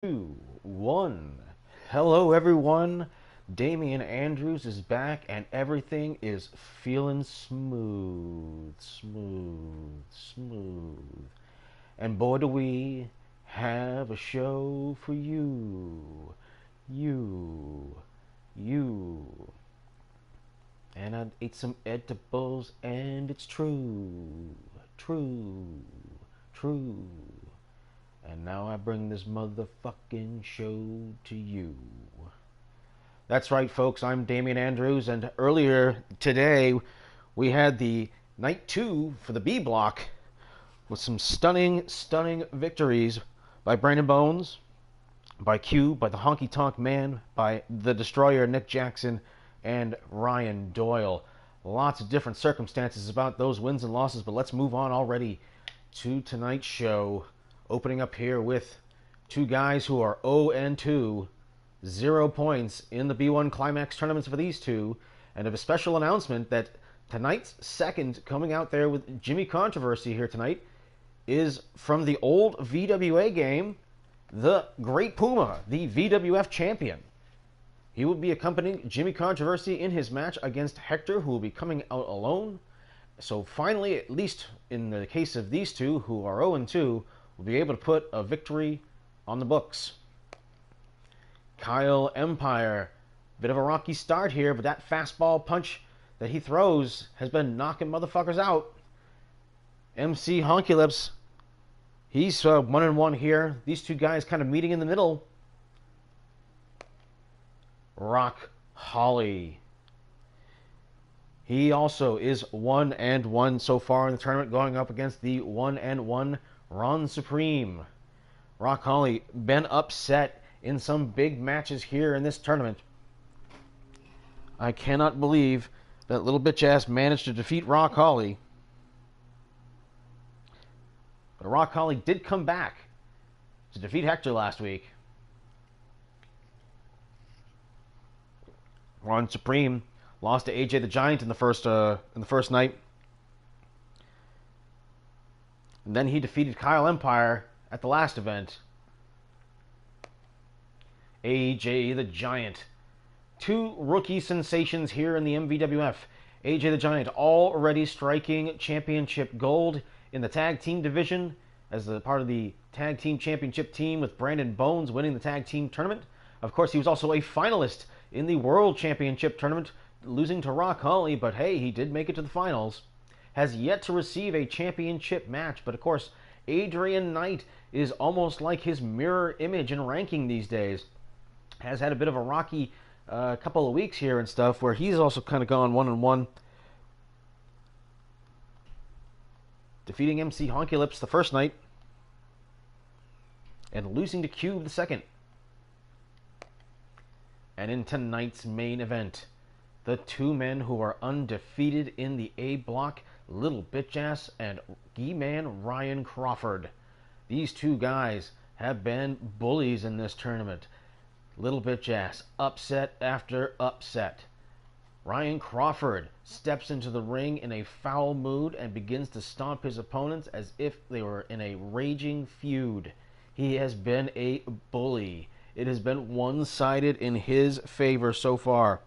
Two, one. Hello, everyone. Damian Andrews is back, and everything is feeling smooth, smooth, smooth. And boy, do we have a show for you, you, you. And I ate some edibles, and it's true, true, true. And now I bring this motherfucking show to you. That's right, folks. I'm Damian Andrews, and earlier today we had the night 2 for the B block with some stunning, stunning victories by Brandon Bones, by Q, by the Honky Tonk Man, by the Destroyer Nick Jackson, and Ryan Doyle. Lots of different circumstances about those wins and losses, but let's move on already to tonight's show. Opening up here with two guys who are 0-2, 0 points in the B1 Climax tournaments for these two, and a special announcement that tonight's second coming out there with Jimmy Controversy here tonight is from the old VWA game, the Great Puma, the VWF champion. He will be accompanying Jimmy Controversy in his match against Hector, who will be coming out alone. So finally, at least in the case of these two, who are 0-2, will be able to put a victory on the books. Kyle Empire, bit of a rocky start here, but that fastball punch that he throws has been knocking motherfuckers out. MC Honky Lips, he's 1-1 here. These two guys kind of meeting in the middle. Rock Holly, he also is 1-1 so far in the tournament, going up against the 1-1 Ron Supreme. Rock Holly been upset in some big matches here in this tournament. I cannot believe that little bitch ass managed to defeat Rock Holly. But Rock Holly did come back to defeat Hector last week. Ron Supreme lost to AJ the Giant in the first night. And then he defeated Kyle Empire at the last event. AJ the Giant. Two rookie sensations here in the MVWF. AJ the Giant already striking championship gold in the tag team division as a part of the tag team championship team, with Brandon Bones winning the tag team tournament. Of course, he was also a finalist in the World Championship tournament, losing to Rock Holly, but hey, he did make it to the finals. Has yet to receive a championship match, but of course, Adrian Knight is almost like his mirror image in ranking these days. Has had a bit of a rocky couple of weeks here and stuff, where he's also kind of gone 1-1. Defeating MC Honky Lips the first night, and losing to Cube the second. And in tonight's main event, the two men who are undefeated in the A block, Little Bitch Ass and G-Man Ryan Crawford. These two guys have been bullies in this tournament. Little Bitch Ass, upset after upset. Ryan Crawford steps into the ring in a foul mood and begins to stomp his opponents as if they were in a raging feud. He has been a bully. It has been one-sided in his favor so far.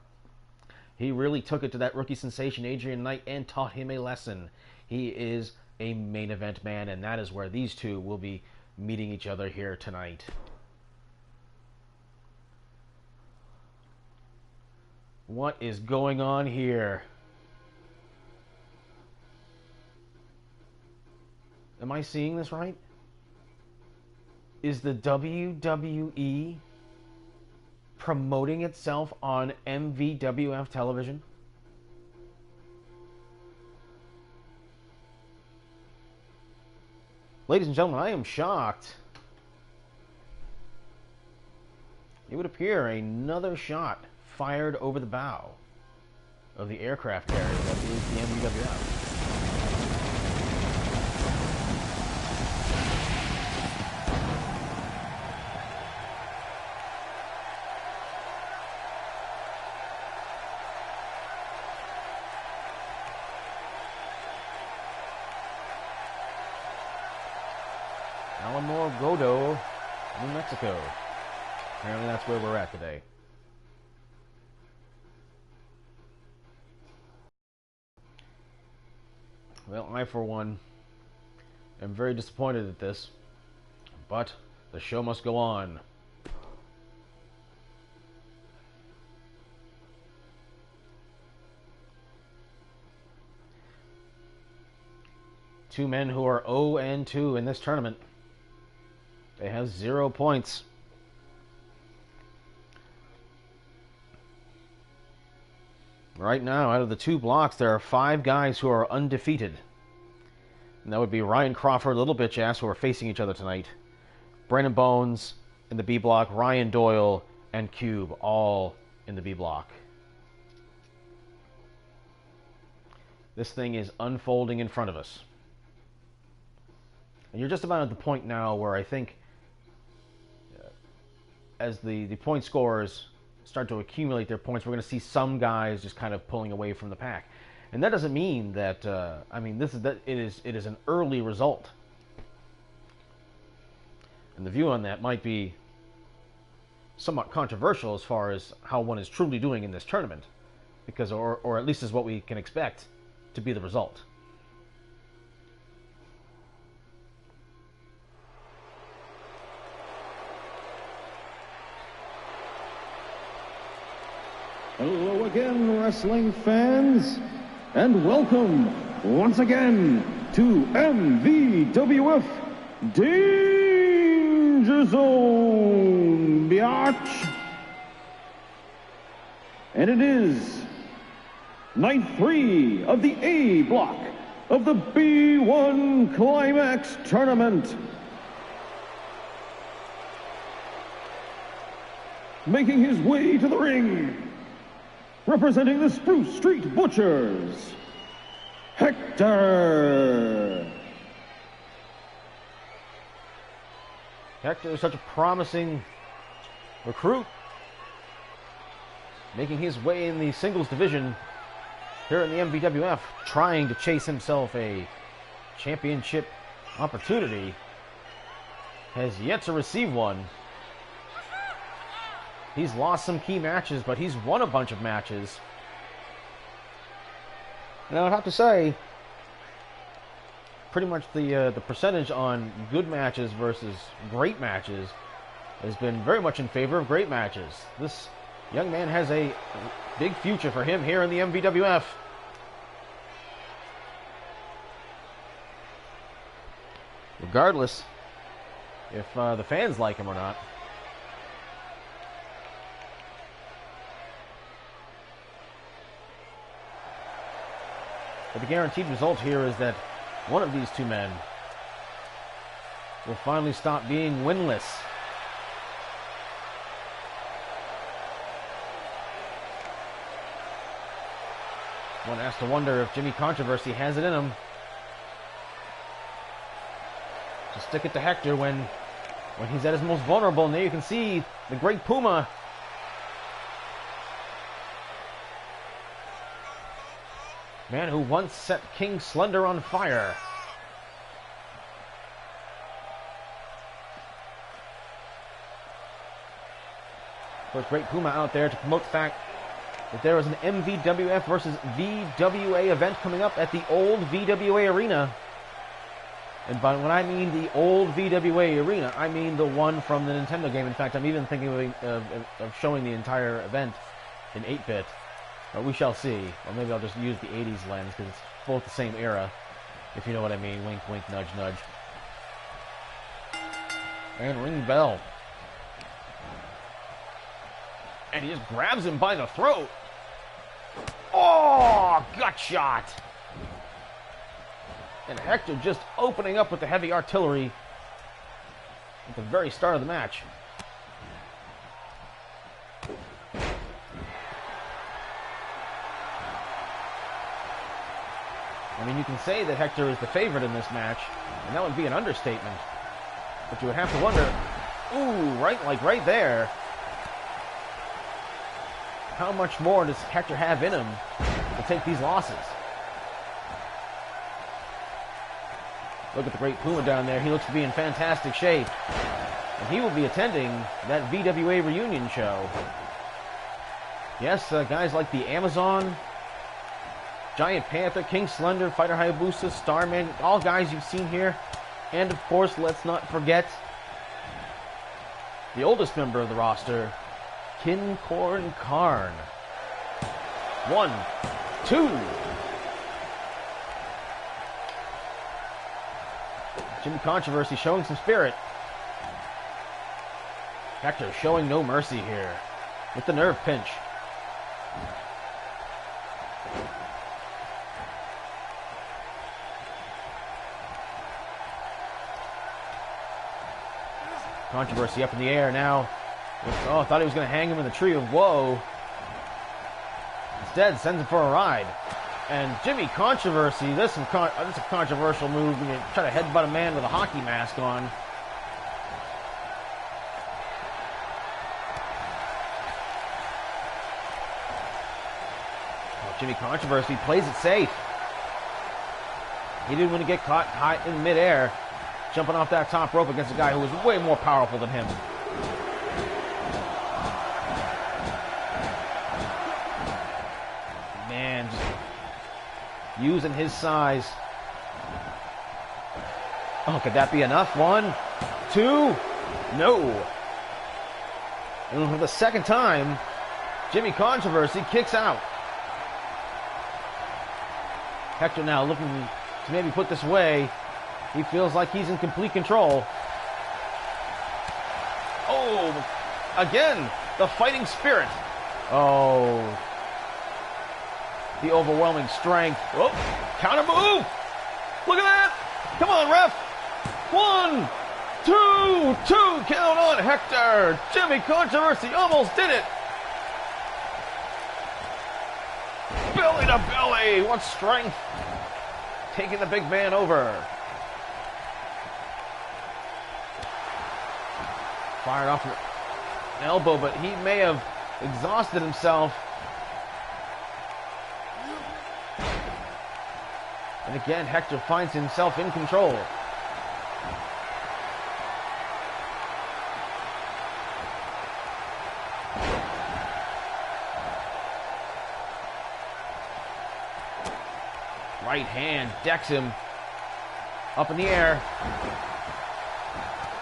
He really took it to that rookie sensation, Adrian Knight, and taught him a lesson. He is a main event man, and that is where these two will be meeting each other here tonight. What is going on here? Am I seeing this right? Is the WWE promoting itself on MVWF television? Ladies and gentlemen, I am shocked. It would appear another shot fired over the bow of the aircraft carrier that is the MVWF. Alamo Godo, New Mexico. Apparently that's where we're at today. Well, I, for one, am very disappointed at this, but the show must go on. Two men who are 0-2 in this tournament. They have 0 points. Right now, out of the 2 blocks, there are 5 guys who are undefeated. And that would be Ryan Crawford, Little Bitch Ass, who are facing each other tonight. Brandon Bones in the B block, Ryan Doyle, and Cube, all in the B block. This thing is unfolding in front of us. And you're just about at the point now where I think as the point scorers start to accumulate their points, we're going to see some guys just kind of pulling away from the pack. And that doesn't mean that, it is an early result. And the view on that might be somewhat controversial as far as how one is truly doing in this tournament, because, or at least is what we can expect to be the result. Hello again, wrestling fans, and welcome once again to MVWF Danger Zone, biatch. And it is night 3 of the A block of the B1 Climax tournament. Making his way to the ring, representing the Spruce Street Butchers, Hector. Hector is such a promising recruit, making his way in the singles division here in the MVWF, trying to chase himself a championship opportunity. Has yet to receive one. He's lost some key matches, but he's won a bunch of matches. And I would have to say, pretty much the percentage on good matches versus great matches has been very much in favor of great matches. This young man has a big future for him here in the MVWF. Regardless if the fans like him or not. But the guaranteed result here is that one of these two men will finally stop being winless. One has to wonder if Jimmy Controversy has it in him to stick it to Hector when he's at his most vulnerable. And there you can see the Great Puma. Man who once set King Slender on fire. Of course, Great Puma out there to promote the fact that there is an MVWF versus VWA event coming up at the old VWA Arena. And by when I mean the old VWA Arena, I mean the one from the Nintendo game. In fact, I'm even thinking of showing the entire event in 8-bit. But we shall see. Or maybe I'll just use the 80s lens because it's both the same era, if you know what I mean. Wink, wink, nudge, nudge. And ring bell. And he just grabs him by the throat. Oh, gut shot. And Hector just opening up with the heavy artillery at the very start of the match. I mean, you can say that Hector is the favorite in this match, and that would be an understatement. But you would have to wonder, ooh, right there. How much more does Hector have in him to take these losses? Look at the Great Puma down there. He looks to be in fantastic shape. And he will be attending that VWA reunion show. Yes, guys like the Amazon, Giant Panther, King Slender, Fighter Hayabusa, Starman, all guys you've seen here. And of course, let's not forget the oldest member of the roster, Kincorn Karn. 1, 2. Jimmy Controversy showing some spirit. Hector showing no mercy here with the nerve pinch. Controversy up in the air now. Oh, thought he was going to hang him in the tree of woe. Instead, sends him for a ride. And Jimmy Controversy, this is a controversial move when you try to headbutt a man with a hockey mask on. Oh, Jimmy Controversy plays it safe. He didn't want to get caught high in midair, jumping off that top rope against a guy who was way more powerful than him. Man, just using his size. Oh, could that be enough? 1, 2, no. And for the second time, Jimmy Controversy kicks out. Hector now looking to maybe put this away. He feels like he's in complete control. Oh, again, the fighting spirit. Oh, the overwhelming strength. Oh, counter move. Look at that. Come on, ref. 1, 2, 2. Count on Hector. Jimmy Controversy almost did it. Belly to belly. What strength. Taking the big man over. Fired off an elbow, but he may have exhausted himself. And again, Hector finds himself in control. Right hand decks him up in the air.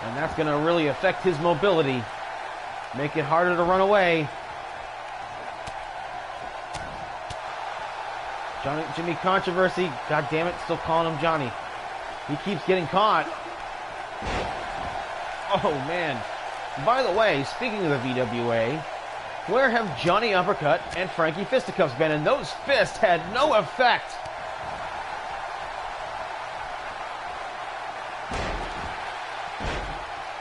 And that's going to really affect his mobility. Make it harder to run away. Jimmy Controversy, god damn it, still calling him Johnny. He keeps getting caught. Oh man. By the way, speaking of the VWA, where have Johnny Uppercut and Frankie Fisticuffs been? And those fists had no effect.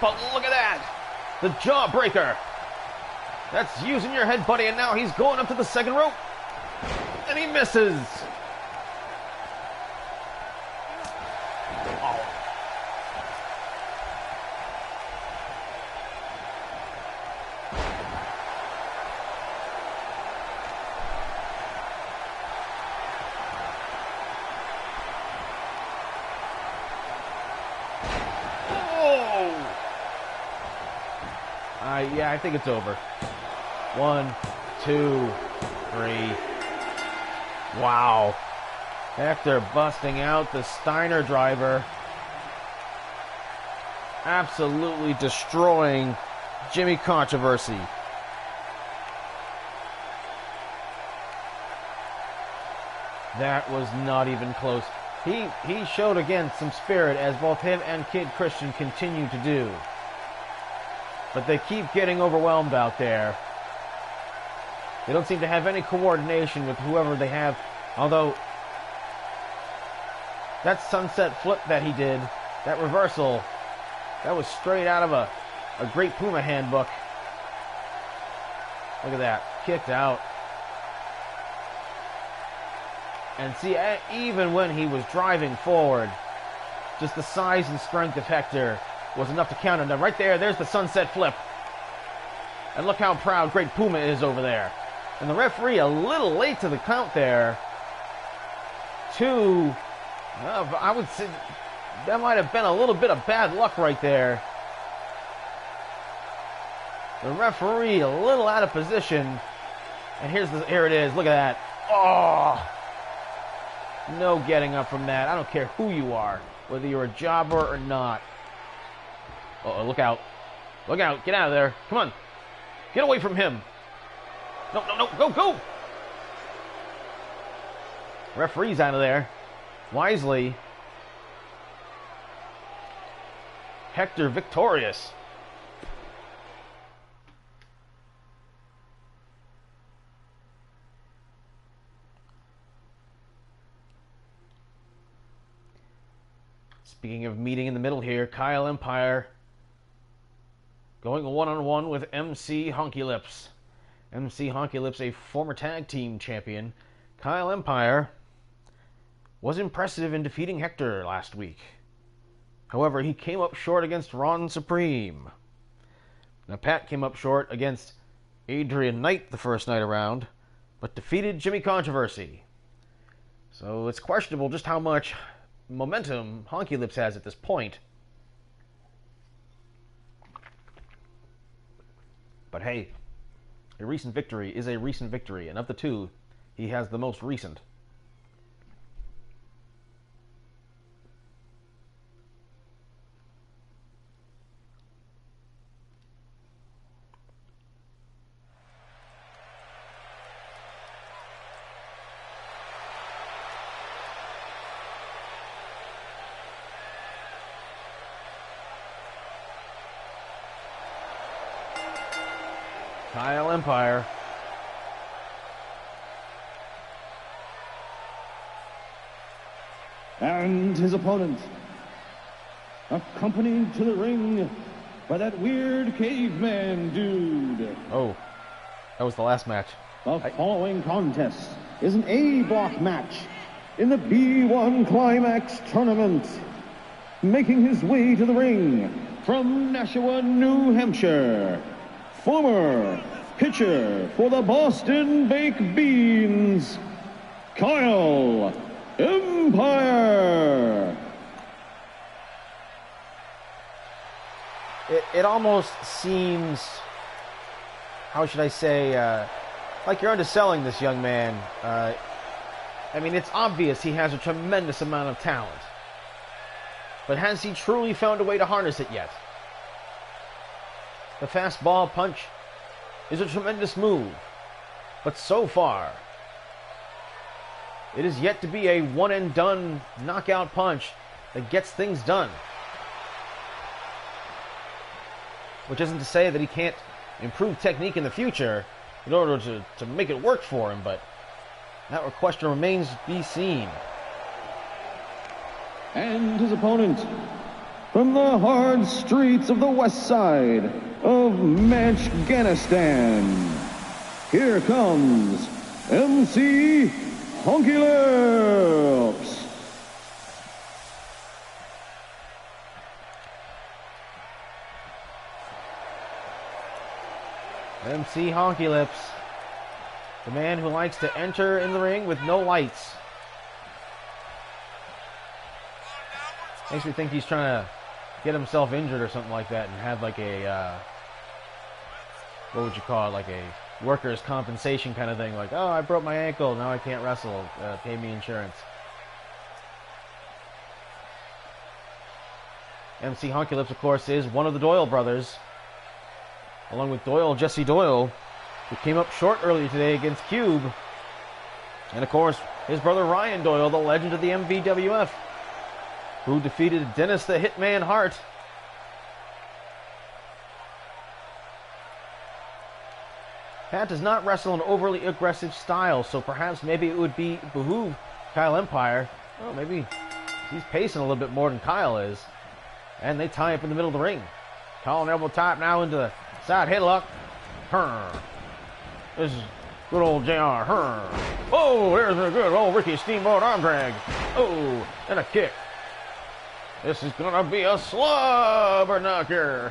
But look at that! The jawbreaker! That's using your head, buddy, and now he's going up to the second rope. And he misses! Oh. Yeah, I think it's over. 1, 2, 3. Wow. Hector busting out the Steiner driver. Absolutely destroying Jimmy Controversy. That was not even close. He showed again some spirit, as both him and Kid Christian continue to do. But they keep getting overwhelmed out there. They don't seem to have any coordination with whoever they have. Although, that sunset flip that he did, that reversal, that was straight out of a Great Puma handbook. Look at that. Kicked out. And see, even when he was driving forward, just the size and strength of Hector was enough to counter them. Right there's the sunset flip. And look how proud Great Puma is over there. And the referee a little late to the count there. I would say that might have been a little bit of bad luck right there. The referee a little out of position. And here it is. Look at that. Oh! No getting up from that. I don't care who you are, whether you're a jobber or not. Uh-oh, look out. Look out. Get out of there. Come on. Get away from him. No, no, no. Go, go. Referee's out of there. Wisely. Hector victorious. Speaking of meeting in the middle here, Kyle Empire going one-on-one with MC Honky Lips. MC Honky Lips, a former tag team champion. Kyle Empire was impressive in defeating Hector last week. However, he came up short against Ron Supreme. Now, Pat came up short against Adrian Knight the first night around, but defeated Jimmy Controversy. So it's questionable just how much momentum Honky Lips has at this point. But hey, a recent victory is a recent victory, and of the two, he has the most recent. Kyle Empire. And his opponent, accompanied to the ring by that weird caveman dude. Oh, that was the last match. The following contest is an A block match in the B1 Climax tournament. Making his way to the ring from Nashua, New Hampshire, former pitcher for the Boston Baked Beans, Kyle Empire. It almost seems, how should I say, like you're underselling this young man. I mean, it's obvious he has a tremendous amount of talent. But has he truly found a way to harness it yet? The fastball punch is a tremendous move, but so far, it is yet to be a one-and-done knockout punch that gets things done. Which isn't to say that he can't improve technique in the future in order to make it work for him, but that question remains to be seen. And his opponent, from the hard streets of the west side of Manchganistan, here comes MC Honky Lips. MC Honky Lips, the man who likes to enter in the ring with no lights. Makes me think he's trying to get himself injured or something like that and have like a, what would you call it, like a workers' compensation kind of thing. Like, oh, I broke my ankle, now I can't wrestle, pay me insurance. MC Honky Lips, of course, is one of the Doyle brothers. Along with Doyle, Jesse Doyle, who came up short earlier today against Cube. And of course, his brother Ryan Doyle, the legend of the MVWF, who defeated Dennis the Hitman Hart. Pat does not wrestle an overly aggressive style, so perhaps maybe it would behoove Kyle Empire. Well, maybe he's pacing a little bit more than Kyle is. And they tie up in the middle of the ring. Collar and elbow tap now into the side headlock. This is good old JR. Oh, there's a good old Ricky Steamboat arm drag. Oh, and a kick. This is gonna be a slobber knocker.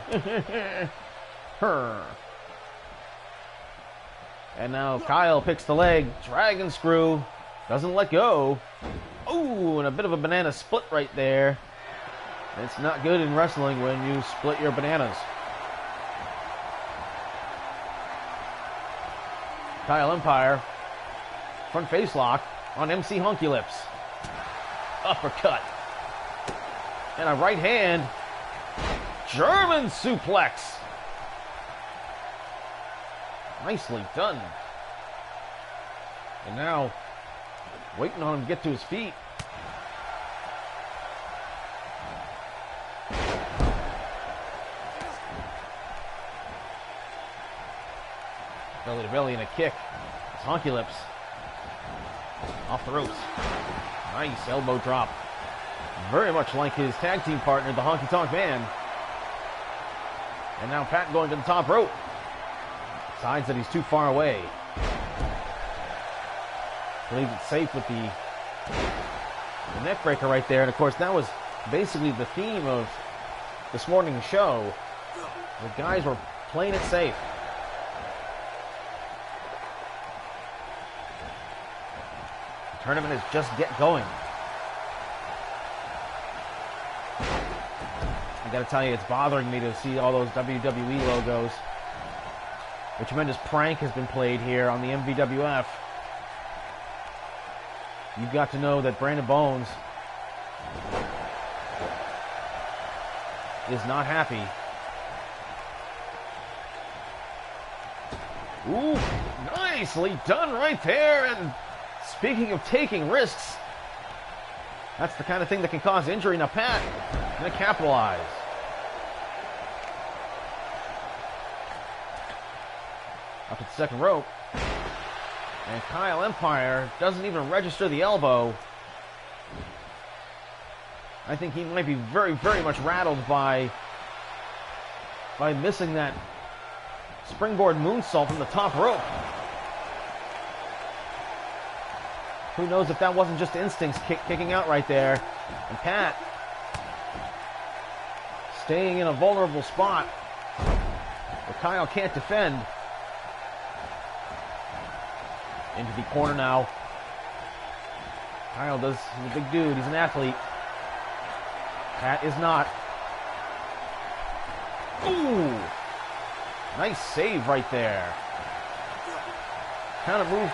And now Kyle picks the leg, dragon screw, doesn't let go. Oh, and a bit of a banana split right there. It's not good in wrestling when you split your bananas. Kyle Empire. Front face lock on MC Honky Lips. Uppercut. And a right hand. German suplex. Nicely done. And now, waiting on him to get to his feet. Belly to belly and a kick. It's Honky Lips. Off the ropes. Nice elbow drop. Very much like his tag team partner, the Honky Tonk Man. And now Pat going to the top rope. Decides that he's too far away. Believes it's safe with the neck breaker right there. And of course, that was basically the theme of this morning's show. The guys were playing it safe. The tournament is just get going. I gotta tell you, it's bothering me to see all those WWE logos. A tremendous prank has been played here on the MVWF. You've got to know that Brandon Bones is not happy. Ooh, nicely done right there. And speaking of taking risks, that's the kind of thing that can cause injury. Now Pat gonna capitalize. Up at the second rope. And Kyle Empire doesn't even register the elbow. I think he might be very, very much rattled by missing that springboard moonsault from the top rope. Who knows if that wasn't just instincts kicking out right there. And Pat staying in a vulnerable spot where Kyle can't defend. Into the corner now. Kyle he's a big dude, he's an athlete. Pat is not. Ooh! Nice save right there. Kind of move,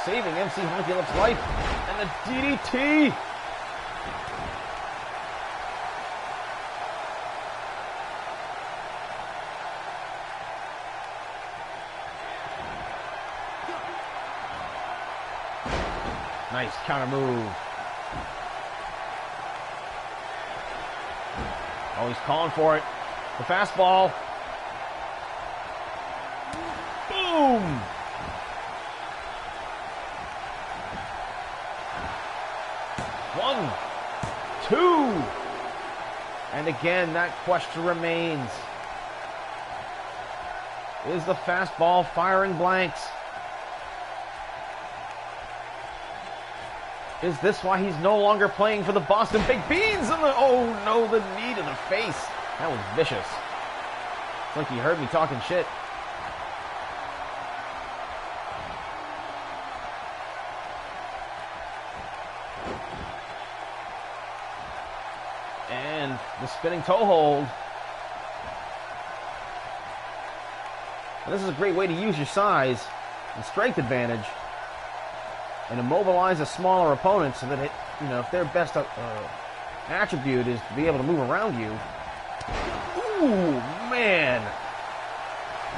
saving MC Honky Lips' life. And the DDT! Nice counter move. Oh, he's calling for it. The fastball. Boom! One, two. And again, that question remains. Is the fastball firing blanks? Is this why he's no longer playing for the Boston Baked Beans? And oh no, the knee to the face. That was vicious. It's like he heard me talking shit. And the spinning toe hold. And this is a great way to use your size and strength advantage and immobilize a smaller opponent so that if their best attribute is to be able to move around you. Ooh, man.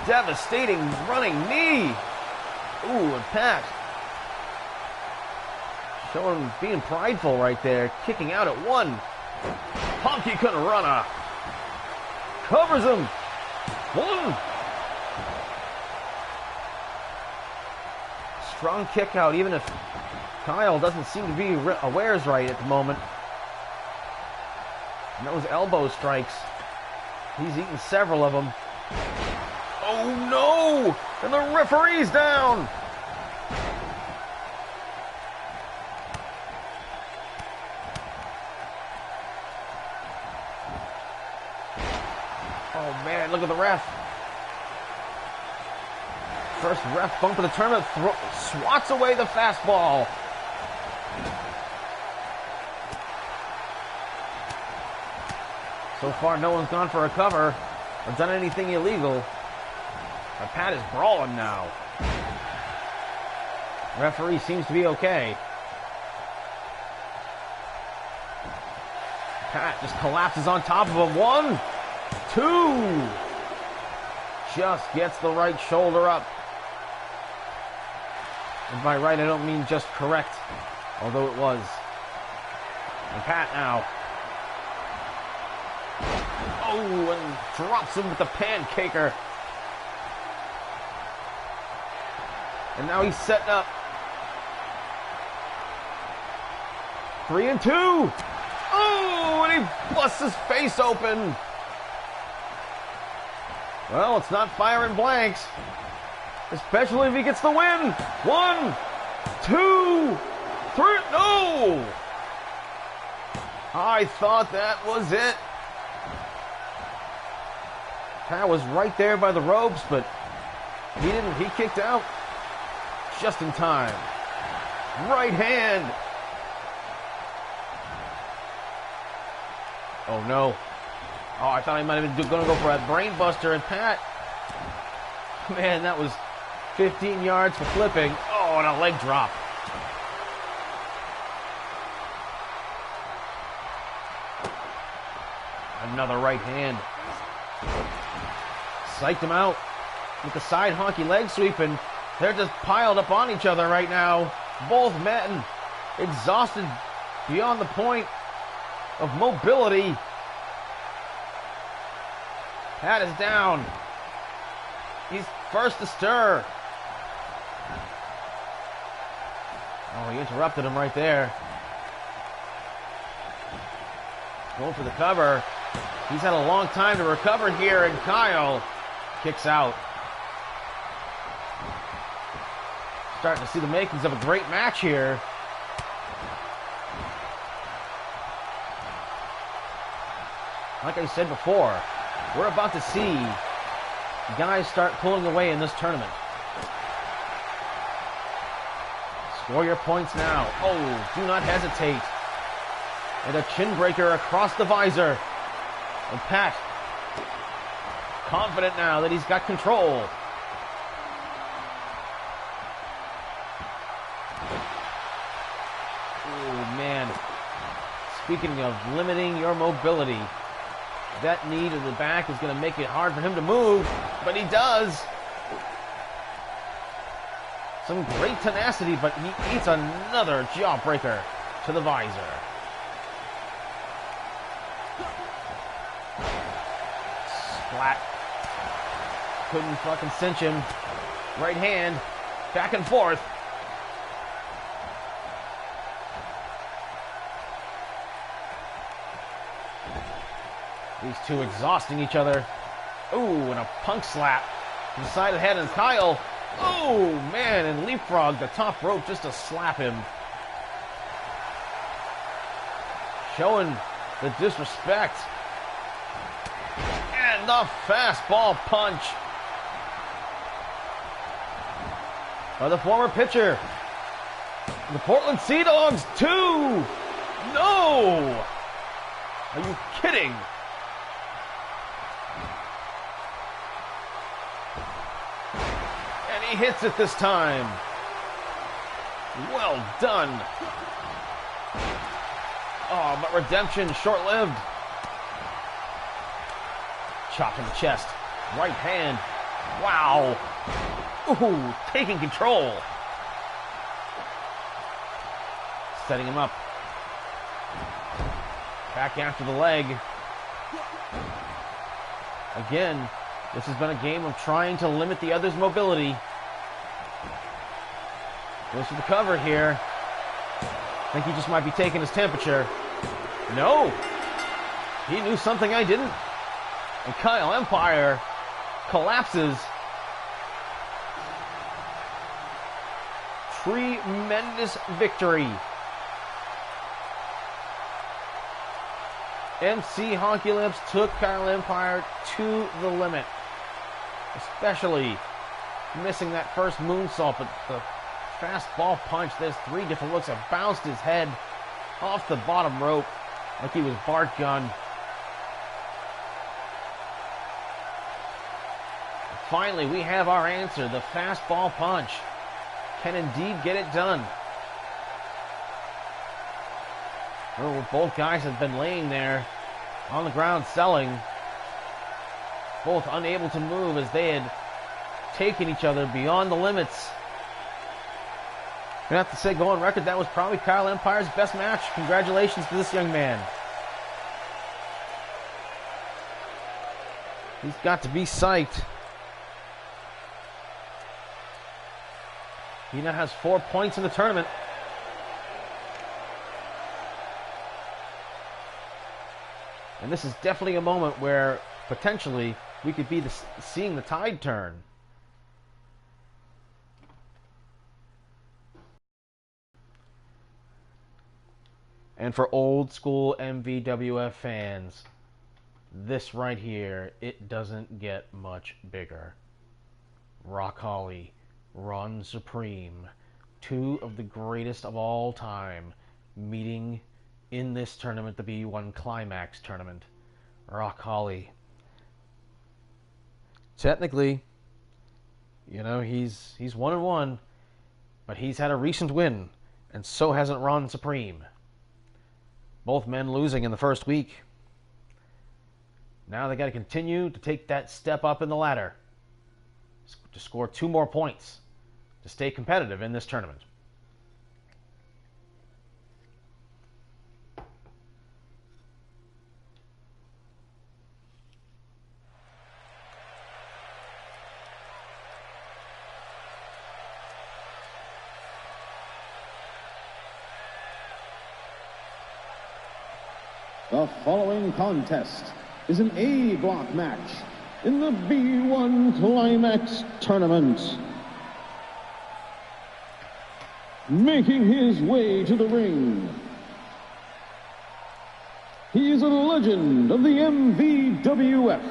Devastating running knee. Ooh, and Pat showing being prideful right there, kicking out at one. Honky couldn't run up. Covers him. One. Strong kick out, even if Kyle doesn't seem to be awares right at the moment. And those elbow strikes, he's eaten several of them. Oh no! And the referee's down! Oh man, look at the ref. First ref bump of the tournament, swats away the fastball. So far, no one's gone for a cover or done anything illegal. But Pat is brawling now. Referee seems to be okay. Pat just collapses on top of him. 1, 2. Just gets the right shoulder up. And by right, I don't mean just correct, although it was. And Pat now. Oh, and drops him with the pancaker. And now he's setting up. 3 and 2. Oh, and he busts his face open. Well, it's not firing blanks. Especially if he gets the win. 1, 2, 3. No! I thought that was it. Pat was right there by the ropes, but he didn't. He kicked out just in time. Right hand. Oh no. Oh, I thought he might have been going to go for a brain buster, and Pat, man, that was 15 yards for flipping. Oh, and a leg drop. Another right hand. Psyched him out with the side honky leg sweep, and they're just piled up on each other right now. Both men exhausted beyond the point of mobility. Pat is down. He's first to stir. Oh, he interrupted him right there. Going for the cover. He's had a long time to recover here, and Kyle kicks out. Starting to see the makings of a great match here. Like I said before, we're about to see guys start pulling away in this tournament. Score your points now. Oh, do not hesitate. And a chin breaker across the visor. And Pat, confident now that he's got control. Oh, man. Speaking of limiting your mobility, that knee to the back is going to make it hard for him to move, but he does. Some great tenacity, but he eats another jawbreaker to the visor. Splat. Couldn't fucking cinch him. Right hand, back and forth. These two exhausting each other. Ooh, and a punk slap from the side of the head, and Kyle, oh man, and leapfrog the top rope just to slap him. Showing the disrespect. And the fastball punch by the former pitcher. The Portland Sea Dogs, 2. No! Are you kidding? And he hits it this time. Well done. Oh, but redemption short-lived. Chop in the chest. Right hand. Wow. Ooh, taking control. Setting him up. Back after the leg. Again, this has been a game of trying to limit the other's mobility. Goes for the cover here. I think he just might be taking his temperature. No! He knew something I didn't. And Kyle Empire collapses. Tremendous victory. MC Honky Lips took Kyle Empire to the limit. Especially missing that first moonsault, but the fastball punch, there's 3 different looks. It bounced his head off the bottom rope like he was Bart Gunn. Finally, we have our answer, the fastball punch. can indeed get it done. Both guys have been laying there on the ground selling. Both unable to move as they had taken each other beyond the limits. I'm going to have to say, go on record, that was probably Kyle Empire's best match. Congratulations to this young man. He's got to be psyched. He now has 4 points in the tournament. And this is definitely a moment where potentially we could be seeing the tide turn. And for old school MVWF fans, this right here, it doesn't get much bigger. Rock Holly, Ron Supreme, two of the greatest of all time, meeting in this tournament, the B1 Climax tournament. Rock Holly. Technically, you know, he's 1-1, but he's had a recent win, and so hasn't Ron Supreme. Both men losing in the first week. Now they got to continue to take that step up in the ladder to score 2 more points to stay competitive in this tournament. The following contest is an A block match in the B1 Climax tournament. Making his way to the ring, he is a legend of the MVWF,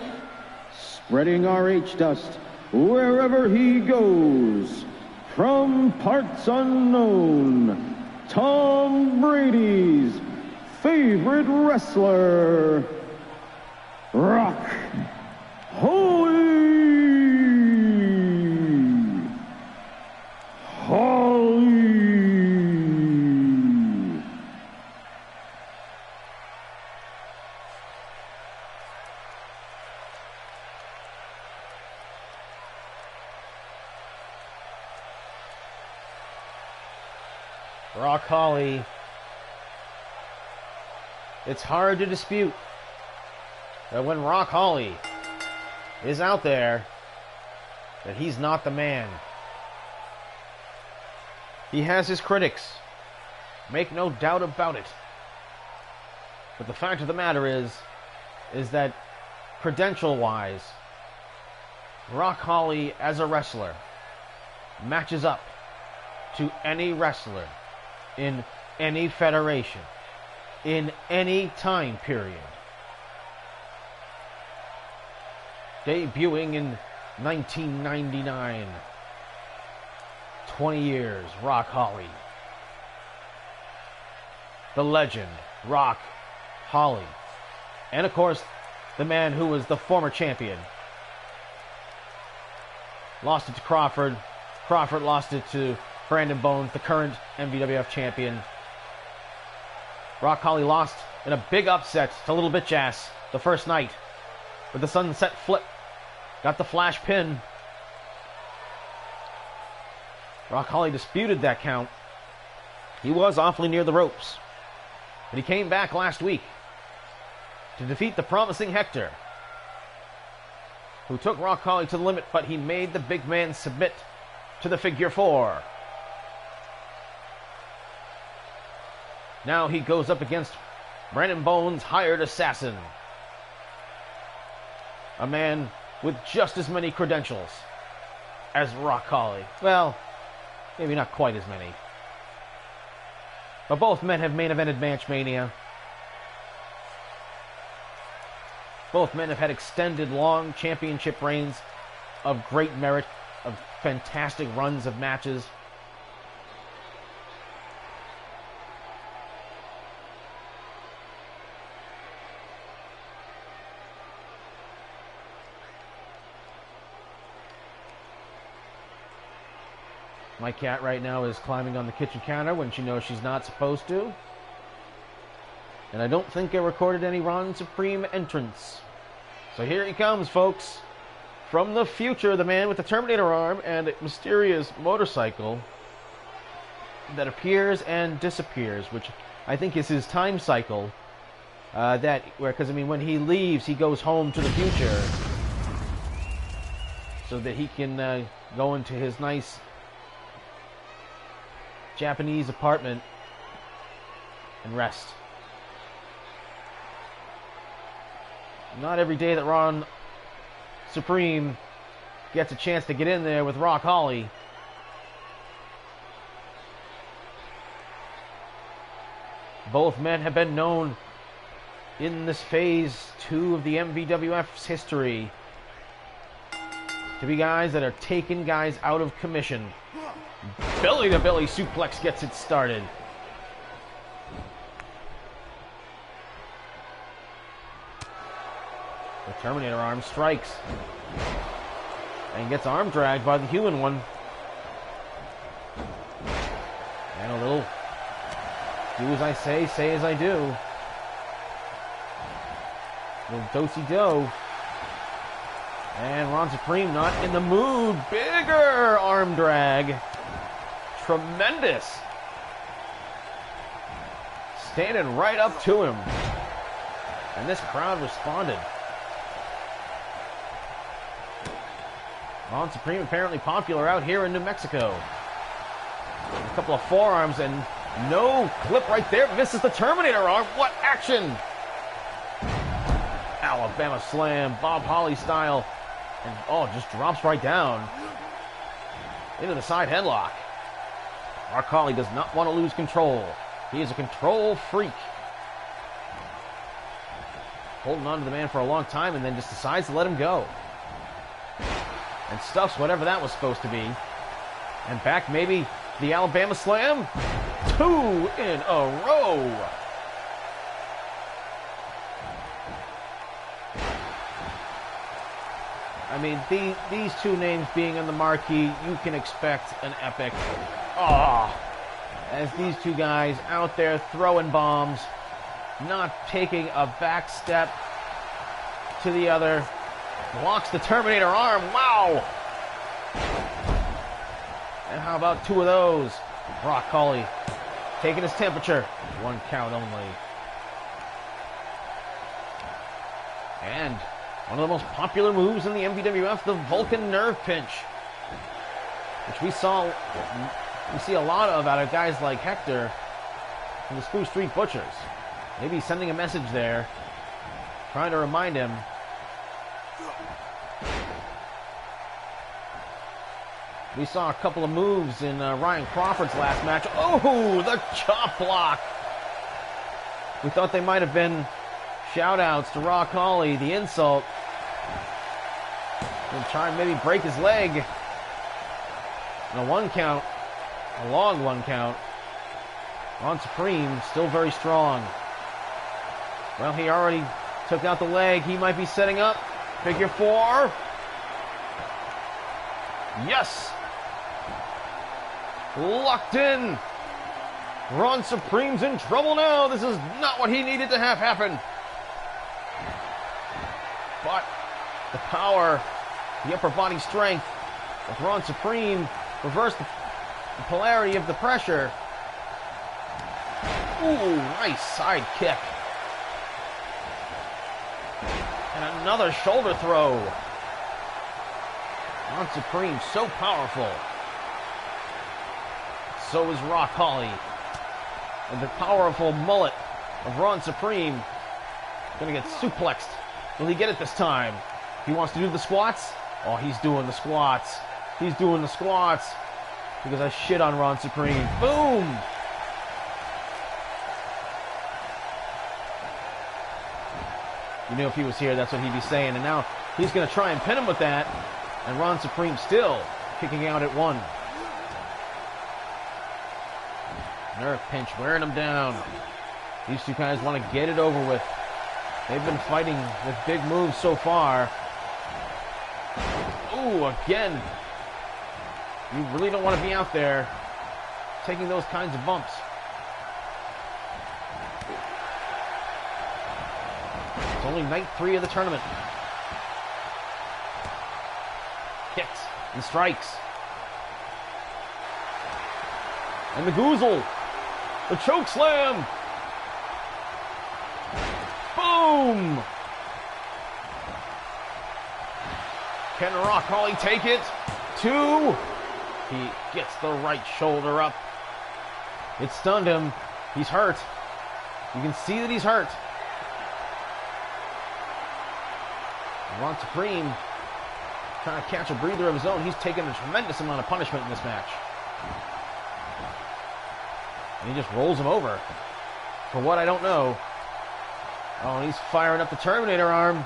spreading RH dust wherever he goes. From parts unknown, Tom Brady's favorite wrestler, Rock Holly. Rock Holly. It's hard to dispute that when Rock Holly is out there, that he's not the man. He has his critics, make no doubt about it. But the fact of the matter is that credential-wise, Rock Holly as a wrestler matches up to any wrestler in any federation, in any time period. Debuting in 1999, 20 years, Rock Holly. The legend, Rock Holly. And of course, the man who was the former champion. Lost it to Crawford. Crawford lost it to Brandon Bones, the current MVWF champion. Rock Holly lost in a big upset to Little Bitch Ass the first night with the sunset flip. Got the flash pin. Rock Holly disputed that count. He was awfully near the ropes. But he came back last week to defeat the promising Hector, who took Rock Holly to the limit, but he made the big man submit to the figure 4. Now he goes up against Brandon Bones' hired assassin. A man with just as many credentials as Rock Holly. Well, maybe not quite as many. But both men have main evented Match Mania. Both men have had extended, long championship reigns of great merit, of fantastic runs of matches. My cat right now is climbing on the kitchen counter when she knows she's not supposed to. And I don't think I recorded any Ron Supreme entrance. So here he comes, folks. From the future, the man with the Terminator arm and a mysterious motorcycle that appears and disappears, which I think is his time cycle. Because I mean, when he leaves, he goes home to the future, so that he can go into his nice Japanese apartment and rest. Not every day that Ron Supreme gets a chance to get in there with Rock Holly. Both men have been known in this phase 2 of the MVWF's history to be guys that are taking guys out of commission. Belly-to-belly suplex gets it started. The Terminator arm strikes and gets arm dragged by the human one. And a little do as I say as I do. A little do-si-do. And Ron Supreme not in the mood. Bigger arm drag. Tremendous. Standing right up to him. And this crowd responded. Ron Supreme apparently popular out here in New Mexico. A couple of forearms and no clip right there. Misses the Terminator arm. What action! Alabama slam, Bob Holly style. And just drops right down into the side headlock. Rock Holly does not want to lose control. He is a control freak. Holding on to the man for a long time and then just decides to let him go. And stuffs whatever that was supposed to be. And back maybe the Alabama slam. 2 in a row. I mean, these two names being on the marquee, you can expect an epic. As these two guys out there throwing bombs, not taking a back step to the other. Blocks the Terminator arm. Wow! And how about 2 of those? Rock Holly taking his temperature. 1 count only. And one of the most popular moves in the MVWF, the Vulcan Nerve Pinch, which we see a lot of out of guys like Hector from the Spruce Street Butchers. Maybe sending a message there, trying to remind him. We saw a couple of moves in Ryan Crawford's last match. Oh, the chop block. We thought they might have been shout-outs to Rock Holly, the insult. And try and maybe break his leg. And a 1 count. A long 1 count. Ron Supreme still very strong. Well, he already took out the leg. He might be setting up. Figure 4. Yes! Locked in. Ron Supreme's in trouble now. This is not what he needed to have happen. But the power, the upper body strength of Ron Supreme reversed the polarity of the pressure. Ooh, nice side kick. And another shoulder throw. Ron Supreme, so powerful. So is Rock Holly. And the powerful mullet of Ron Supreme gonna get suplexed. Will he get it this time? He wants to do the squats? Oh, he's doing the squats. He's doing the squats. Because I shit on Ron Supreme. Boom! You knew if he was here, that's what he'd be saying. And now he's going to try and pin him with that. And Ron Supreme still kicking out at 1. Nerve pinch, wearing him down. These two guys want to get it over with. They've been fighting with big moves so far. Ooh, again. You really don't want to be out there taking those kinds of bumps. It's only night 3 of the tournament. Kicks and strikes. And the goozle. The choke slam. Boom! Can Rock Holly take it? 2. He gets the right shoulder up. It stunned him. He's hurt. You can see that he's hurt. Ron Supreme trying to catch a breather of his own. He's taken a tremendous amount of punishment in this match. And he just rolls him over. For what, I don't know. Oh, and he's firing up the Terminator arm.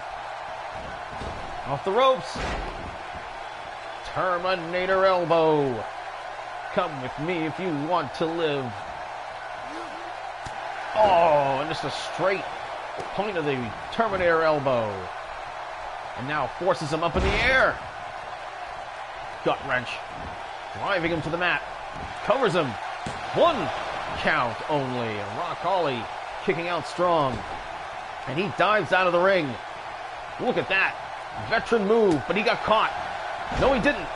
Off the ropes. Terminator elbow. Come with me if you want to live. Oh, and just a straight point of the Terminator elbow. And now forces him up in the air. Gut wrench. Driving him to the mat. Covers him. 1 count only. Rock Holly kicking out strong. And he dives out of the ring. Look at that. Veteran move, but he got caught. No, he didn't.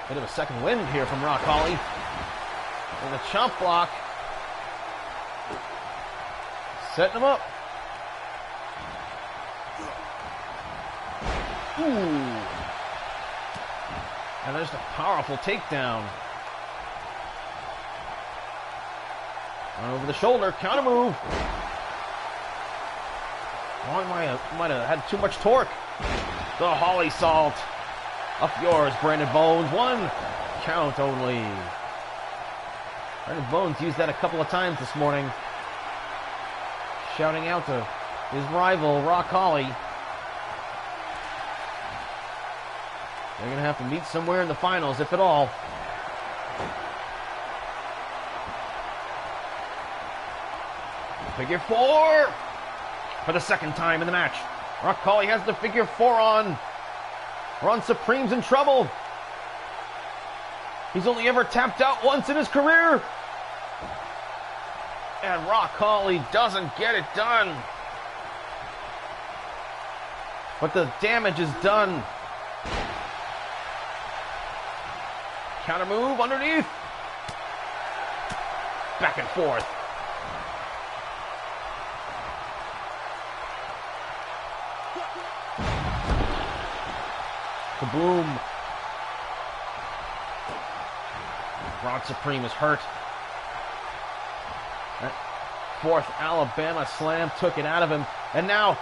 Bit of a second wind here from Rock Holly. And the chomp block. Setting him up. Ooh. And there's a powerful takedown. Over the shoulder, counter move. Oh, he might have had too much torque. The Holly Salt. Up yours, Brandon Bones. 1 count only. Brandon Bones used that a couple of times this morning. Shouting out to his rival, Rock Holly. They're going to have to meet somewhere in the finals, if at all. Figure 4 for the second time in the match. Rock Holly has the figure 4 on. Ron Supreme's in trouble. He's only ever tapped out once in his career. And Rock Holly doesn't get it done. But the damage is done. Counter move underneath. Back and forth. Kaboom. Ron Supreme is hurt. That 4th Alabama slam took it out of him. And now,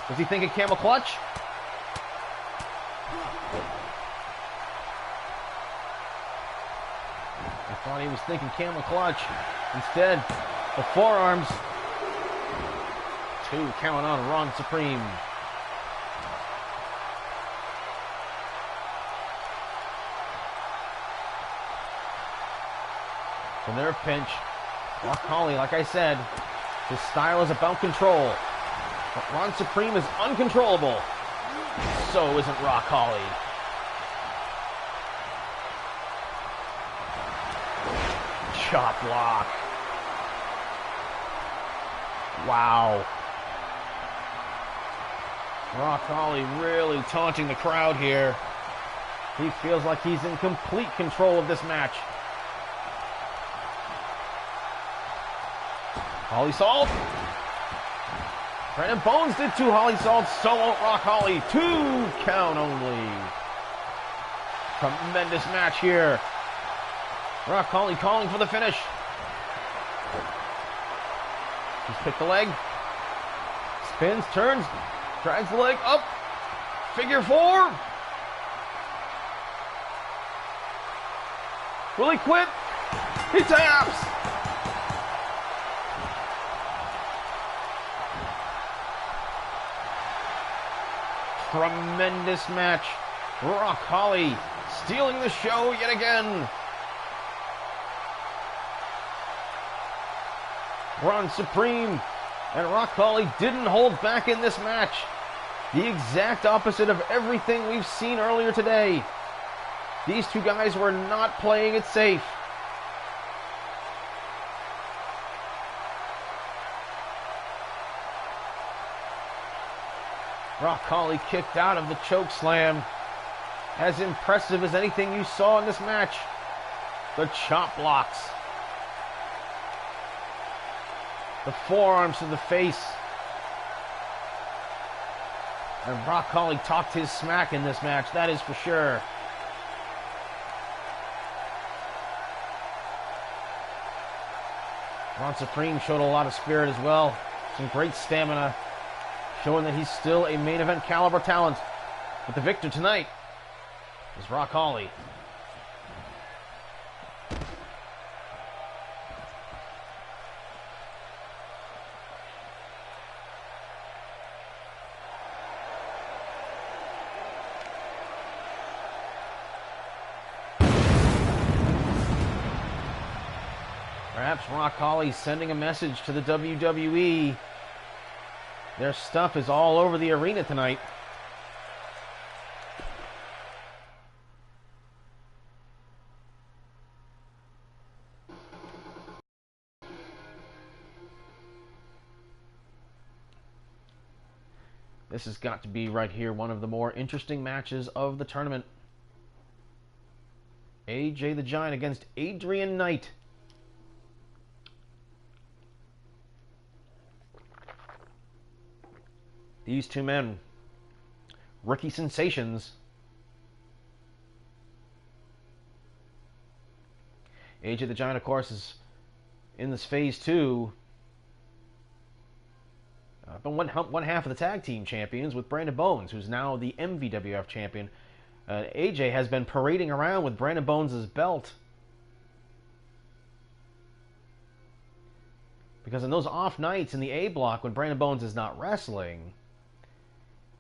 does he think a camel clutch? I thought he was thinking camel clutch. Instead, the forearms. 2 count on Ron Supreme. From their pinch, Rock Holly, like I said, his style is about control. But Ron Supreme is uncontrollable. So isn't Rock Holly. Chop block. Wow. Rock Holly really taunting the crowd here. He feels like he's in complete control of this match. Holly Salt. Brandon Bones did 2 Holly Salts, so won't Rock Holly. 2 count only. Tremendous match here. Rock Holly calling for the finish. He's picked the leg. Spins, turns, drags the leg up. Figure 4. Will he quit? He taps. Tremendous match. Rock Holly stealing the show yet again. Ron Supreme and Rock Holly didn't hold back in this match. The exact opposite of everything we've seen earlier today. These two guys were not playing it safe. Rock Holly kicked out of the choke slam. As impressive as anything you saw in this match. The chop blocks. The forearms to the face. And Rock Holly talked his smack in this match, that is for sure. Ron Supreme showed a lot of spirit as well. Some great stamina. Showing that he's still a main event caliber talent. But the victor tonight is Rock Holly. Perhaps Rock Holly sending a message to the WWE. Their stuff is all over the arena tonight. This has got to be right here one of the more interesting matches of the tournament. AJ the Giant against Adrian Knight. These two men, rookie sensations. AJ the Giant, of course, is in this phase 2. But one half of the tag team champions with Brandon Bones, who's now the MVWF champion. AJ has been parading around with Brandon Bones' belt. Because in those off nights in the A block when Brandon Bones is not wrestling,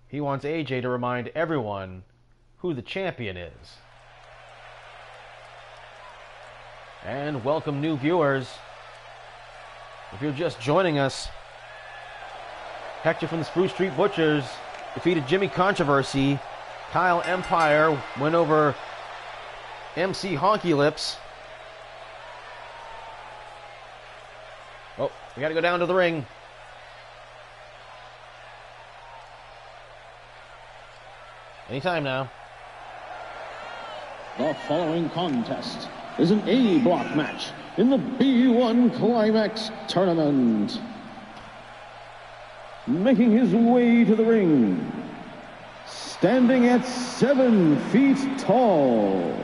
he wants AJ to remind everyone who the champion is. And welcome new viewers. If you're just joining us, Hector from the Spruce Street Butchers defeated Jimmy Controversy. Kyle Empire went over MC Honky Lips. Oh, we got to go down to the ring. Anytime now. The following contest is an A block match in the B1 Climax tournament. Making his way to the ring, standing at 7 feet tall,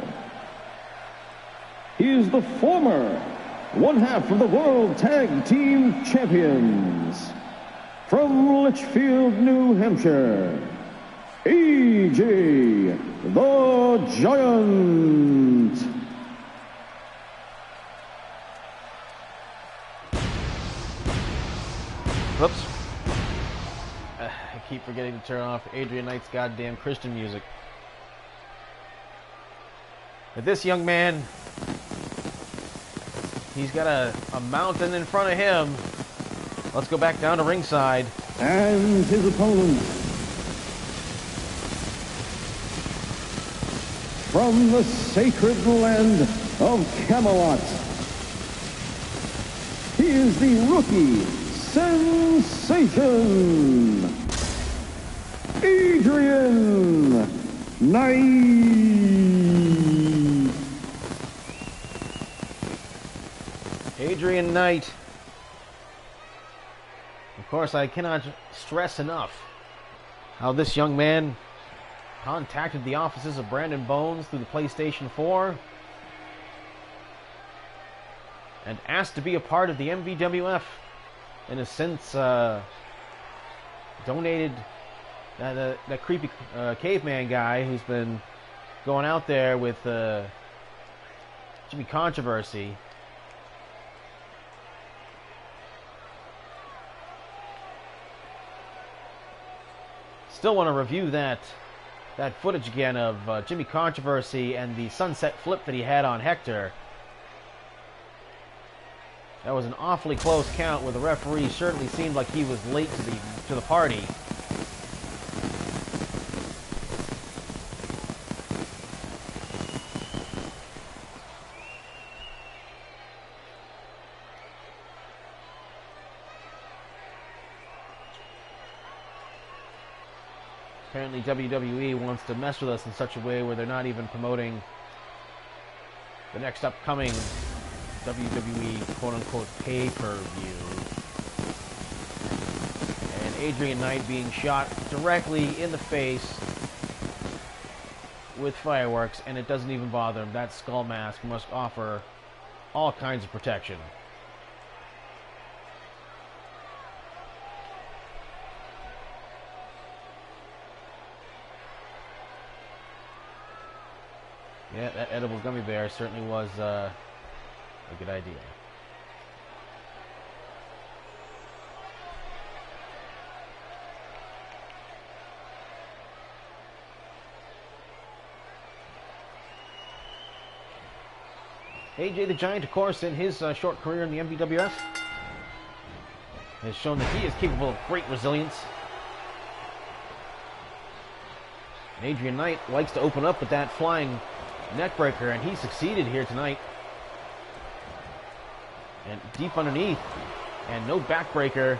he is the former one half of the World Tag Team Champions from Litchfield, New Hampshire, AJ the Giant. Whoops. I keep forgetting to turn off Adrian Knight's goddamn Christian music. But this young man, he's got a mountain in front of him. Let's go back down to ringside. And his opponent, from the sacred land of Camelot, he is the rookie sensation, Adrian Knight. Adrian Knight. Of course, I cannot stress enough how this young man contacted the offices of Brandon Bones through the PlayStation 4 and asked to be a part of the MVWF, and has since donated that creepy caveman guy who's been going out there with Jimmy Controversy. Still want to review that footage again of Jimmy Controversy and the sunset flip that he had on Hector. That was an awfully close count where the referee certainly seemed like he was late to the party. Apparently WWE wants to mess with us in such a way where they're not even promoting the next upcoming WWE quote-unquote pay-per-view. And Adrian Knight being shot directly in the face with fireworks, and it doesn't even bother him. That skull mask must offer all kinds of protection. Yeah, that edible gummy bear certainly was a good idea. AJ the Giant, of course, in his short career in the MVWF, has shown that he is capable of great resilience. And Adrian Knight likes to open up with that flying neckbreaker, and he succeeded here tonight. And deep underneath, and no backbreaker,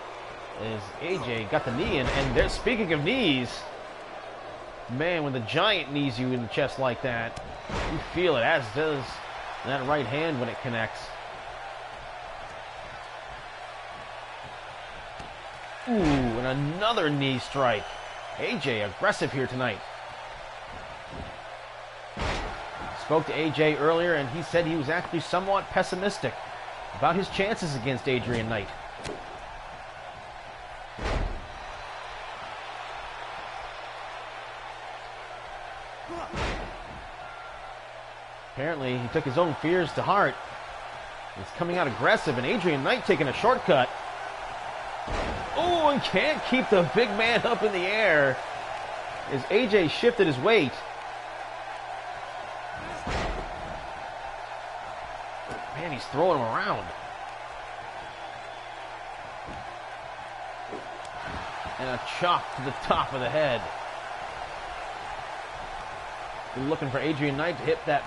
as AJ got the knee in. And there, speaking of knees, man, when the Giant knees you in the chest like that, you feel it, as does that right hand when it connects. Ooh, and another knee strike. AJ aggressive here tonight. Spoke to AJ earlier, and he said he was actually somewhat pessimistic about his chances against Adrian Knight. Apparently, he took his own fears to heart. He's coming out aggressive, and Adrian Knight taking a shortcut. Oh, and can't keep the big man up in the air as AJ shifted his weight. Man, he's throwing him around. And a chop to the top of the head. We're looking for Adrian Knight to hit that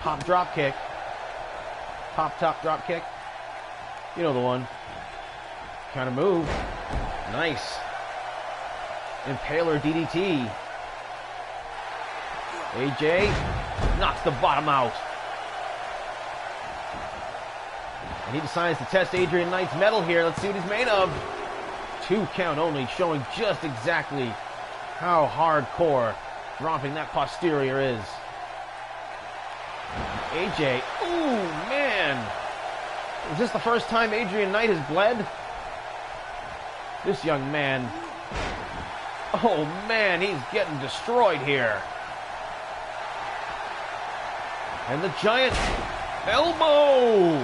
pop drop kick. Pop top drop kick. You know the one. Counter move. Nice. Impaler DDT. AJ knocks the bottom out. And he decides to test Adrian Knight's mettle here. Let's see what he's made of. 2 count only, showing just exactly how hardcore dropping that posterior is. AJ, ooh, man. Is this the first time Adrian Knight has bled? This young man, oh man, he's getting destroyed here. And the Giant elbow.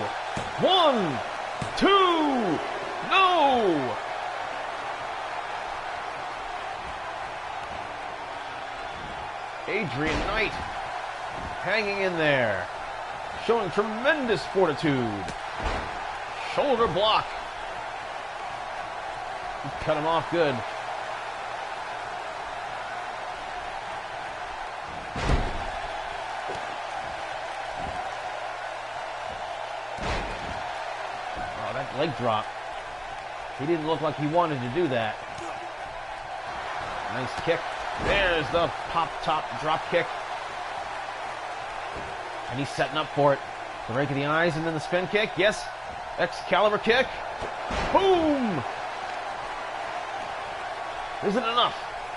1, 2, no! Adrian Knight hanging in there, showing tremendous fortitude. Shoulder block. Cut him off good. Oh, that leg drop. He didn't look like he wanted to do that. Nice kick. There's the pop top drop kick. And he's setting up for it. The rake of the eyes and then the spin kick. Yes. Excalibur kick. Boom! Isn't enough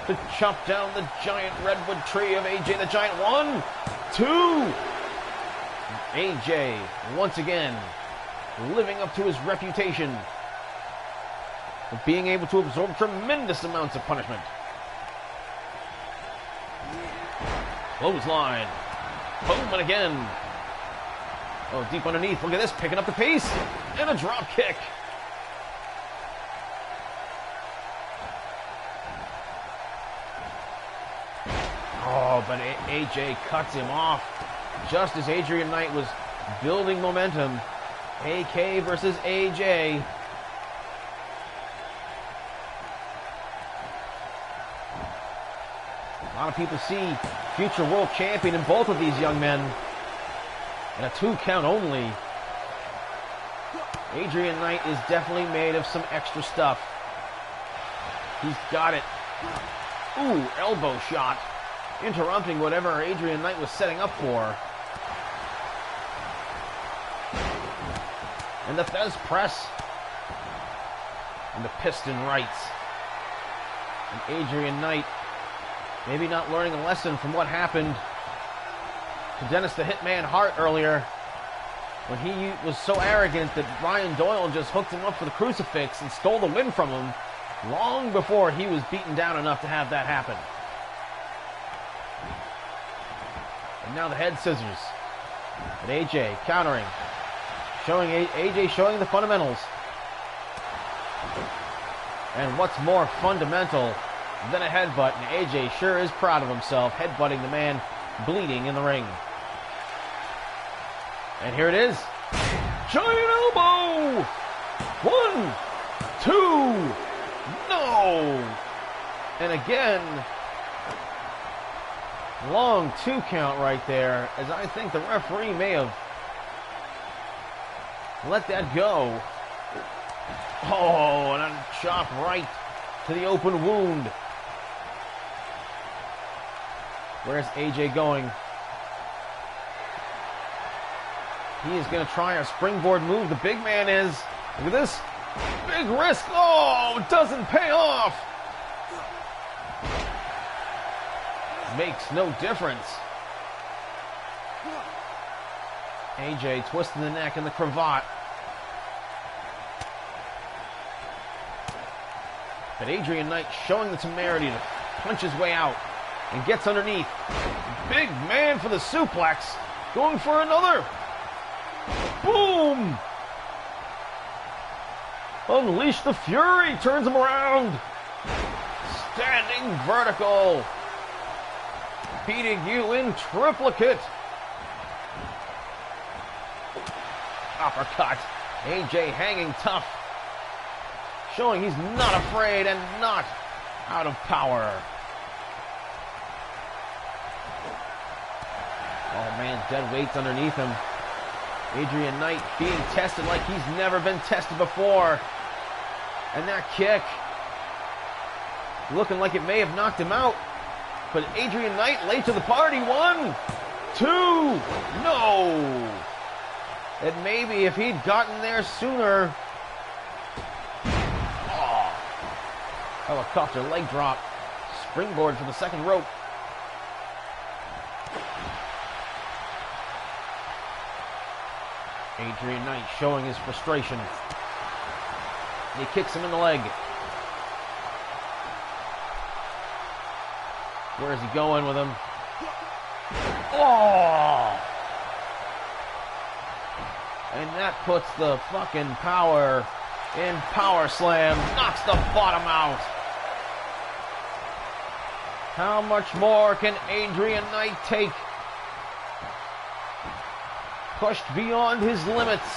to chop down the giant redwood tree of AJ the Giant. 1, 2. AJ, once again, living up to his reputation of being able to absorb tremendous amounts of punishment. Clothesline. Boom, and again. Oh, deep underneath. Look at this, picking up the pace. And a drop kick. Oh, but AJ cuts him off just as Adrian Knight was building momentum. AK versus AJ. A lot of people see future world champion in both of these young men. And a 2 count only. Adrian Knight is definitely made of some extra stuff. He's got it. Ooh, elbow shot. Interrupting whatever Adrian Knight was setting up for. And the Fez press. And the piston rights. And Adrian Knight maybe not learning a lesson from what happened to Dennis the Hitman Hart earlier, when he was so arrogant that Ryan Doyle just hooked him up for the crucifix and stole the win from him long before he was beaten down enough to have that happen. And now the head scissors. And AJ countering. Showing AJ showing the fundamentals. And what's more fundamental than a headbutt? And AJ sure is proud of himself, headbutting the man bleeding in the ring. And here it is. Giant elbow! 1, 2, no! And again, long 2 count right there, as I think the referee may have let that go. Oh, and a chop right to the open wound. Where's AJ going? He is going to try a springboard move. The big man is. Look at this. Big risk. Oh, it doesn't pay off. Makes no difference. AJ twisting the neck and the cravat. But Adrian Knight showing the temerity to punch his way out and gets underneath. Big man for the suplex. Going for another. Boom! Unleash the Fury. Turns him around. Standing vertical. Beating you in triplicate. Uppercut. AJ hanging tough. Showing he's not afraid and not out of power. Oh man, dead weight's underneath him. Adrian Knight being tested like he's never been tested before. And that kick, looking like it may have knocked him out. But Adrian Knight late to the party. 1, 2, no! And maybe if he'd gotten there sooner. Oh, helicopter leg drop. Springboard for the second rope. Adrian Knight showing his frustration. He kicks him in the leg. Where is he going with him? Oh! And that puts the fucking power in power slam. Knocks the bottom out. How much more can Adrian Knight take? Pushed beyond his limits.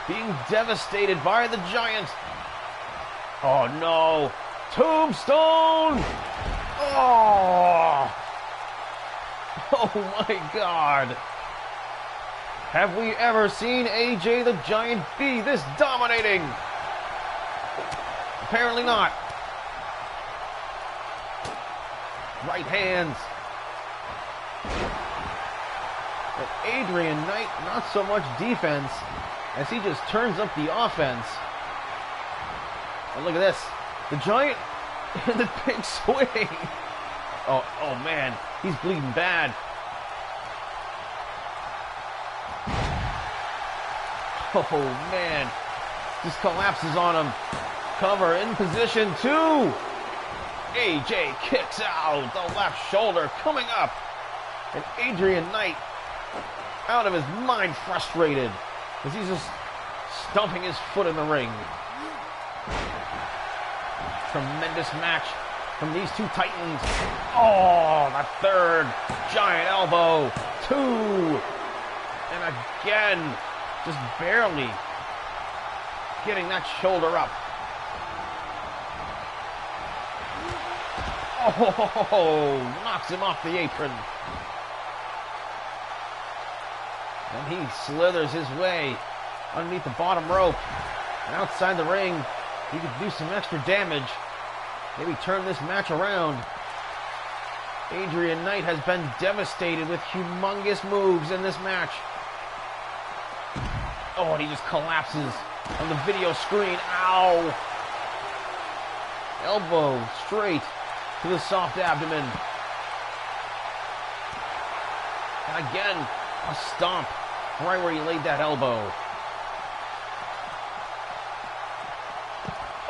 Being devastated by the Giant. Oh no. Tombstone! Oh! Oh my God. Have we ever seen AJ the Giant be this dominating? Apparently not. Right hands. But Adrian Knight, not so much defense as he just turns up the offense. And look at this. The Giant in the big swing. Oh man, he's bleeding bad. Oh man, just collapses on him. Cover in position 2. AJ kicks out. The left shoulder coming up. And Adrian Knight out of his mind, frustrated as he's just stomping his foot in the ring. Tremendous match from these two titans. Oh, the third giant elbow. 2. And again, just barely getting that shoulder up. Oh, knocks him off the apron. And he slithers his way underneath the bottom rope. And outside the ring, He could do some extra damage. Maybe turn this match around. Adrian Knight has been devastated with humongous moves in this match. Oh, and he just collapses on the video screen. Ow! Elbow straight to the soft abdomen. And again, a stomp right where he laid that elbow.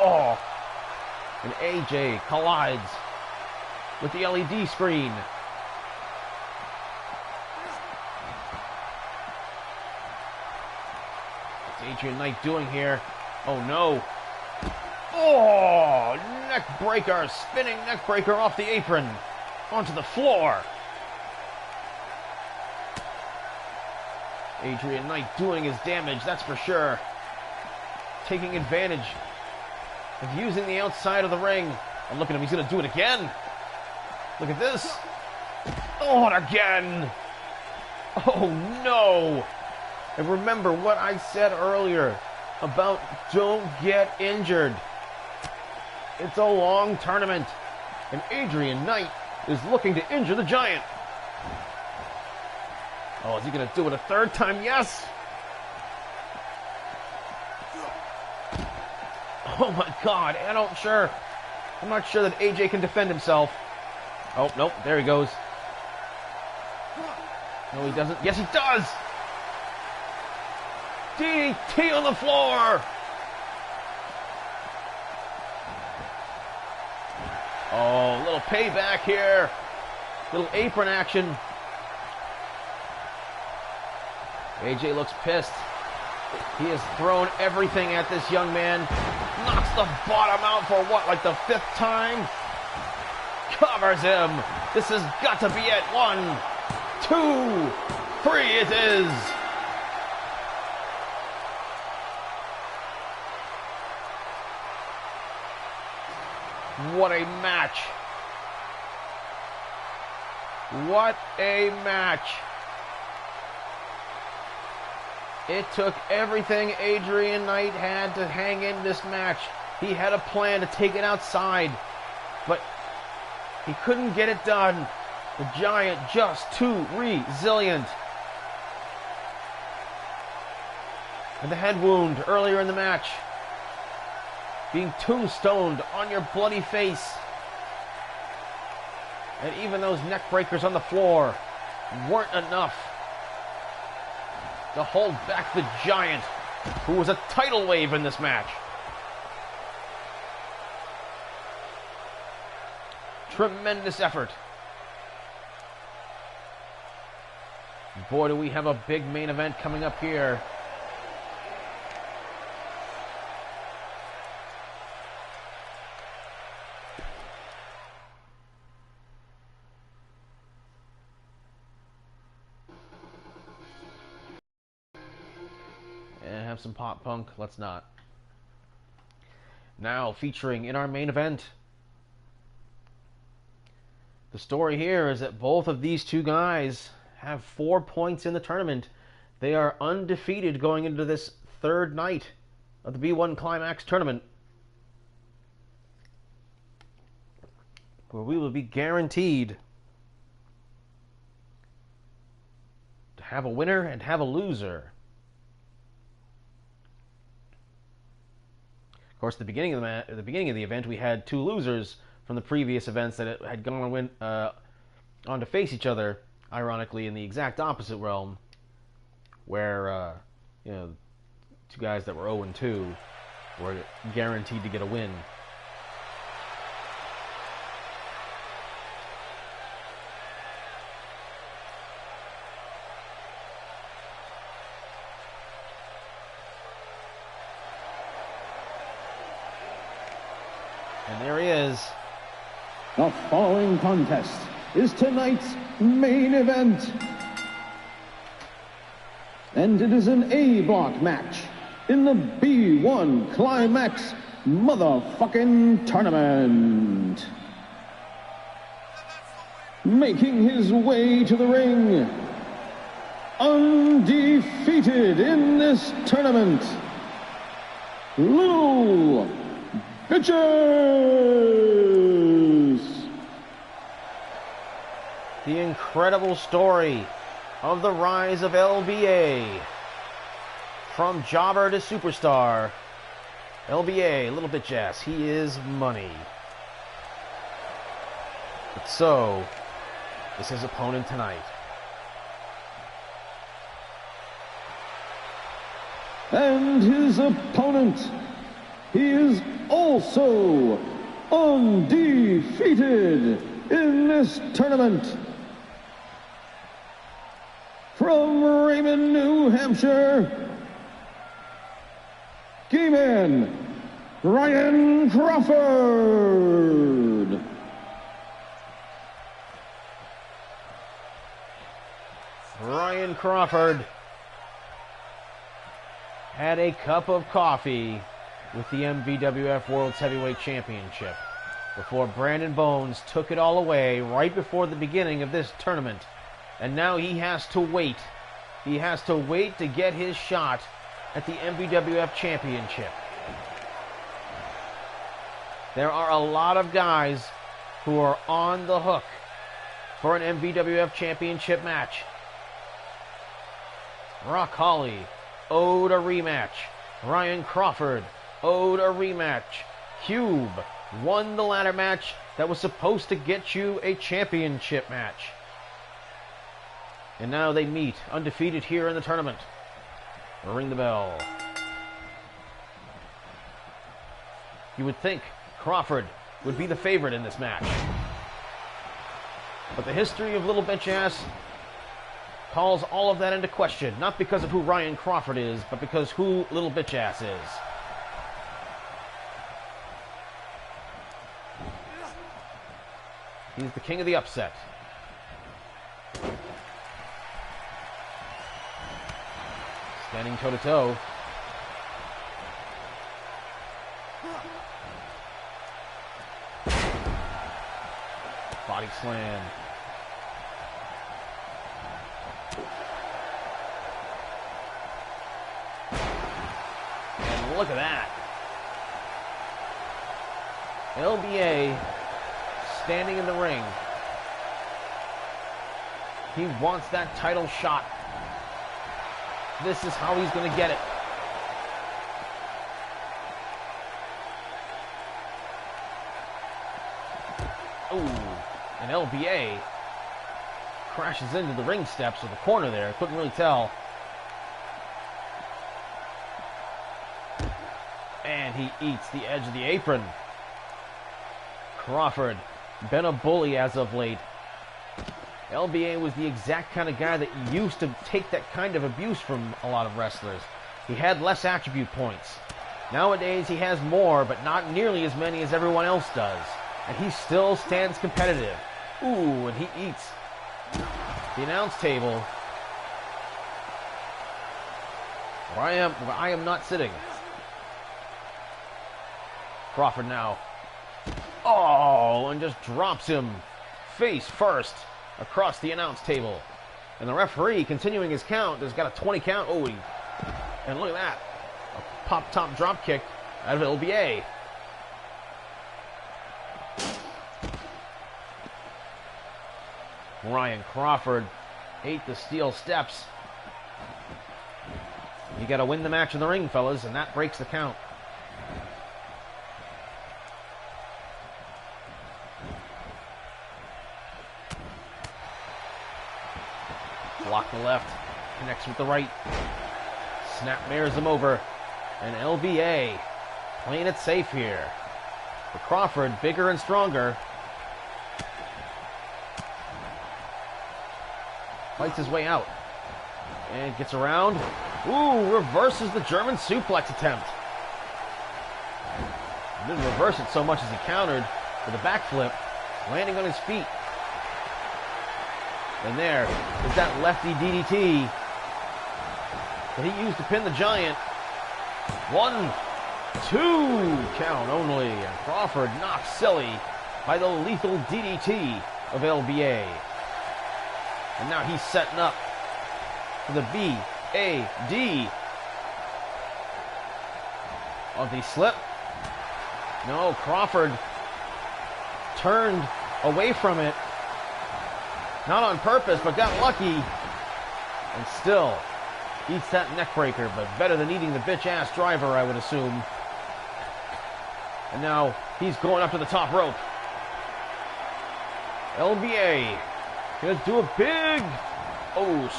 Oh! And AJ collides with the LED screen. What's Adrian Knight doing here? Oh no. Oh, neck breaker, spinning neck breaker off the apron onto the floor. Adrian Knight doing his damage, that's for sure. Taking advantage of using the outside of the ring. And look at him, he's going to do it again. Look at this. Oh, and again. Oh, no. And remember what I said earlier about don't get injured. It's a long tournament. And Adrian Knight is looking to injure the Giant. Oh, is he going to do it a third time? Yes. Oh, my God. I'm not sure that AJ can defend himself. Oh, nope. There he goes. No, he doesn't. Yes, he does. DDT on the floor. Oh, little payback here. Little apron action. AJ looks pissed. He has thrown everything at this young man. Knocks the bottom out for what, like the 5th time? Covers him. This has got to be it. 1, 2, 3, it is. What a match. What a match. It took everything Adrian Knight had to hang in this match. He had a plan to take it outside, but he couldn't get it done. The Giant just too resilient. And the head wound earlier in the match. Being tombstoned on your bloody face. And even those neck breakers on the floor weren't enough to hold back the Giant, who was a tidal wave in this match. Tremendous effort. Boy, do we have a big main event coming up here. Have some pop punk, let's not. Now featuring in our main event, the story here is that both of these two guys have 4 points in the tournament. They are undefeated going into this 3rd night of the B1 Climax tournament, where we will be guaranteed to have a winner and have a loser. Of course, at the beginning of the event, we had 2 losers from the previous events that had gone on to face each other, ironically, in the exact opposite realm, where 2 guys that were 0-2 were guaranteed to get a win. And there he is. The following contest is tonight's main event. And it is an A block match in the B1 Climax motherfucking tournament. Making his way to the ring, undefeated in this tournament, Lou inches. The incredible story of the rise of LBA. From jobber to superstar. LBA, little bitch ass, he is money. But so is his opponent tonight. And his opponent, he is also undefeated in this tournament. From Raymond, New Hampshire, G-Man Ryan Crawford. Ryan Crawford had a cup of coffee with the MVWF World's Heavyweight Championship before Brandon Bones took it all away right before the beginning of this tournament. And now he has to wait. He has to wait to get his shot at the MVWF Championship. There are a lot of guys who are on the hook for an MVWF Championship match. Rock Holly owed a rematch. Ryan Crawford owed a rematch. Cube won the ladder match that was supposed to get you a championship match. And now they meet undefeated here in the tournament. Ring the bell. You would think Crawford would be the favorite in this match. But the history of Little Bitch Ass calls all of that into question. Not because of who Ryan Crawford is, but because who Little Bitch Ass is. He's the king of the upset. Standing toe-to-toe. Body slam. And look at that. LBA standing in the ring. He wants that title shot. This is how he's going to get it. Ooh, and LBA crashes into the ring steps or the corner there. Couldn't really tell. And he eats the edge of the apron. Crawford, been a bully as of late. LBA was the exact kind of guy that used to take that kind of abuse from a lot of wrestlers. He had less attribute points. Nowadays he has more, but not nearly as many as everyone else does. And he still stands competitive. Ooh, and he eats the announce table. Where I am not sitting. Crawford now. Oh, and just drops him face first across the announce table. And the referee, continuing his count, has got a 20 count. Oh, and look at that. A pop-top drop kick out of LBA. Ryan Crawford ate the steel steps. You got to win the match in the ring, fellas, and that breaks the count. Block the left, connects with the right. Snap mares him over. And LBA playing it safe here. For Crawford, bigger and stronger. Fights his way out. And gets around. Ooh, reverses the German suplex attempt. Didn't reverse it so much as he countered with a backflip, landing on his feet. And there is that lefty DDT that he used to pin the Giant. 1, 2 count only. And Crawford knocked silly by the lethal DDT of LBA. And now he's setting up for the BAD. Oh, did he slip? No, Crawford turned away from it. Not on purpose, but got lucky. And still eats that neck breaker, but better than eating the bitch-ass driver, I would assume. And now he's going up to the top rope. LBA gonna do a big,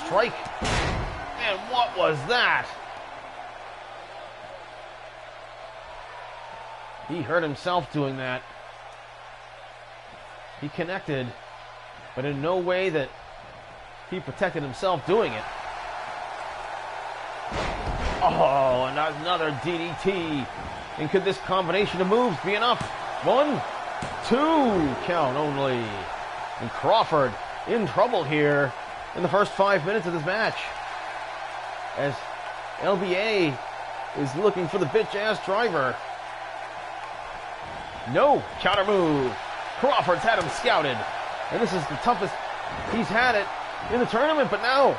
strike. And what was that? He hurt himself doing that. He connected, but in no way that he protected himself doing it. Oh, and another DDT. And could this combination of moves be enough? 1, 2, count only. And Crawford in trouble here in the first 5 minutes of this match, as LBA is looking for the bitch-ass driver. No counter move. Crawford's had him scouted, and this is the toughest he's had it in the tournament, but now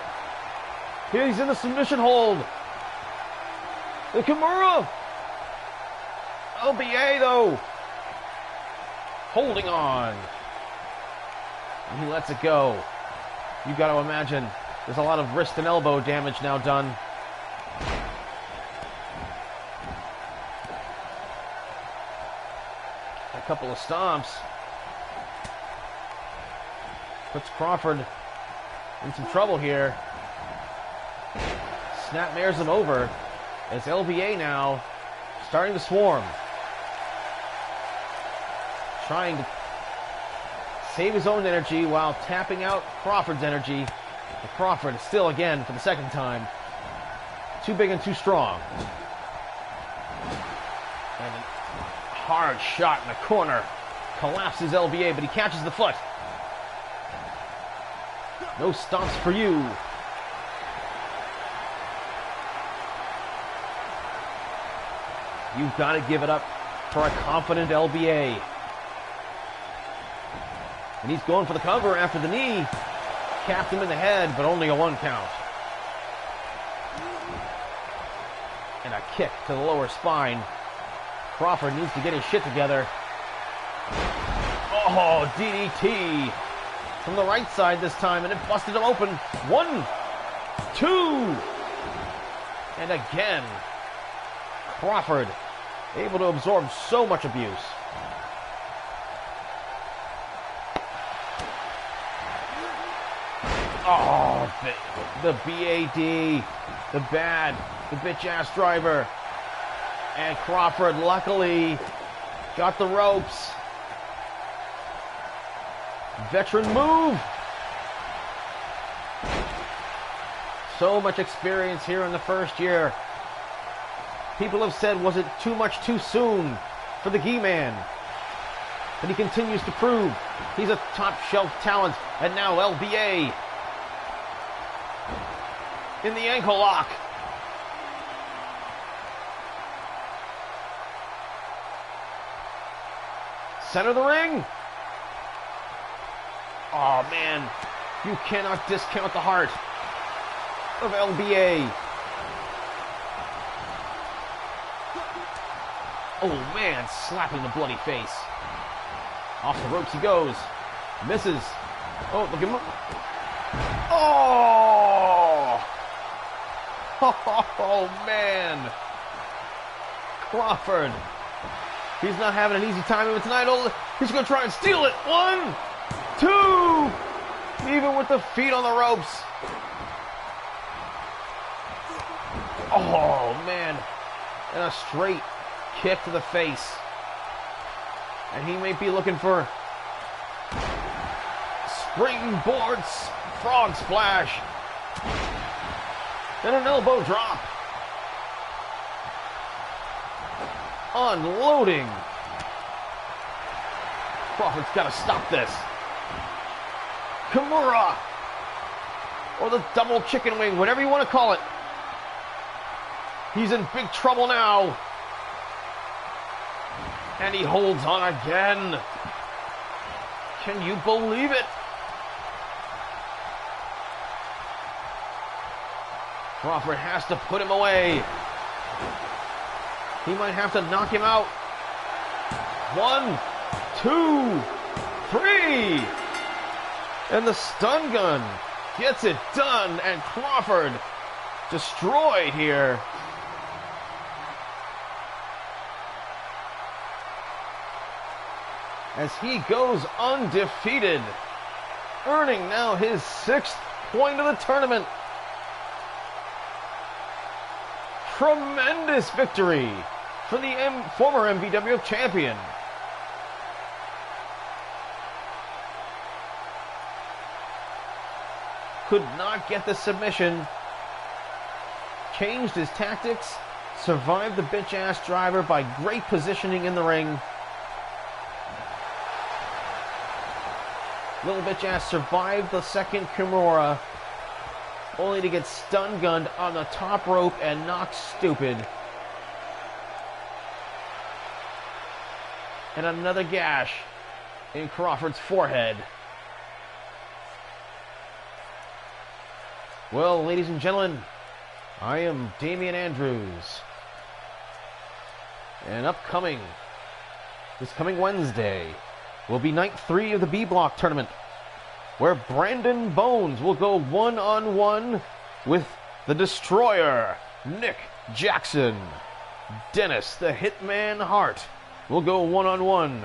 he's in the submission hold. The Kimura. LBA, though, holding on. And he lets it go. You got to imagine there's a lot of wrist and elbow damage now done. A couple of stomps. Puts Crawford in some trouble here. Snapmares him over as LBA now starting to swarm. Trying to save his own energy while tapping out Crawford's energy. But Crawford still, again, for the second time, too big and too strong. And a hard shot in the corner. Collapses LBA, but he catches the foot. No stomps for you. You've got to give it up for a confident LBA. And he's going for the cover after the knee. Capped him in the head, but only a 1 count. And a kick to the lower spine. Crawford needs to get his shit together. Oh, DDT from the right side this time, and it busted him open. 1, 2. And again, Crawford able to absorb so much abuse. Oh, the BAD, the bitch-ass driver. And Crawford luckily got the ropes. Veteran move. So much experience here in the first year. People have said, was it too much too soon for the Gi Man? But he continues to prove he's a top shelf talent. And now LBA in the ankle lock. Center of the ring. Oh man, you cannot discount the heart of LBA. Oh man, slapping the bloody face. Off the ropes he goes. Misses. Oh, look at him. Oh! Oh man. Crawford. He's not having an easy time of it tonight. Oh, he's going to try and steal it. 1, 2. Even with the feet on the ropes. Oh man. And a straight kick to the face. And he may be looking for springboards, frog splash, and an elbow drop. Unloading. Crawford's got to stop this. Kimura, or the double chicken wing, whatever you want to call it. He's in big trouble now. And he holds on again. Can you believe it? Crawford has to put him away. He might have to knock him out. 1, 2, 3. And the stun gun gets it done, and Crawford destroyed here. As he goes undefeated, earning now his 6th point of the tournament. Tremendous victory for the former MVWF champion. Could not get the submission. Changed his tactics. Survived the bitch-ass driver by great positioning in the ring. Little bitch-ass survived the second Kimura, only to get stun-gunned on the top rope and knocked stupid. And another gash in Crawford's forehead. Well, ladies and gentlemen, I am Damian Andrews. And this coming Wednesday, will be night 3 of the B Block tournament, where Brandon Bones will go one-on-one with the Destroyer, Nick Jackson. Dennis, the Hitman Hart, will go one-on-one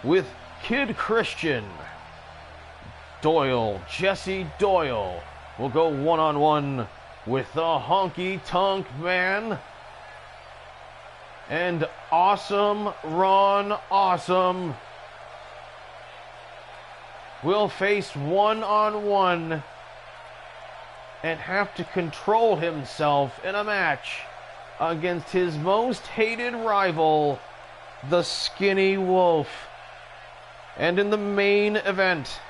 with Kid Christian. Jesse Doyle, will go one-on-one with the Honky Tonk Man. And Awesome Ron Awesome will face one-on-one and have to control himself in a match against his most hated rival, the Skinny Wolf. And in the main event,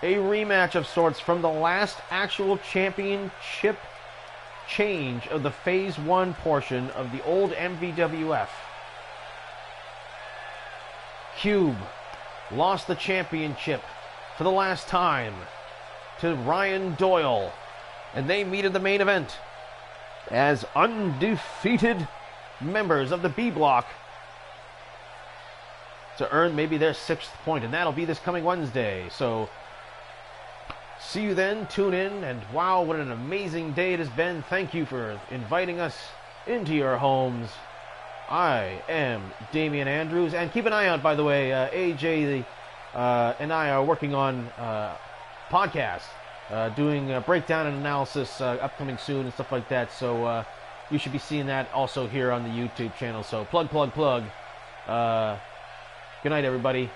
a rematch of sorts from the last actual championship change of the Phase 1 portion of the old MVWF. Cube lost the championship for the last time to Ryan Doyle, and they meet in the main event as undefeated members of the B Block to earn maybe their 6th point, and that'll be this coming Wednesday. So see you then, tune in, and wow, what an amazing day it has been. Thank you for inviting us into your homes. I am Damian Andrews, and keep an eye out, by the way, AJ and I are working on podcasts, doing breakdown and analysis upcoming soon and stuff like that, so you should be seeing that also here on the YouTube channel. So plug. Good night, everybody.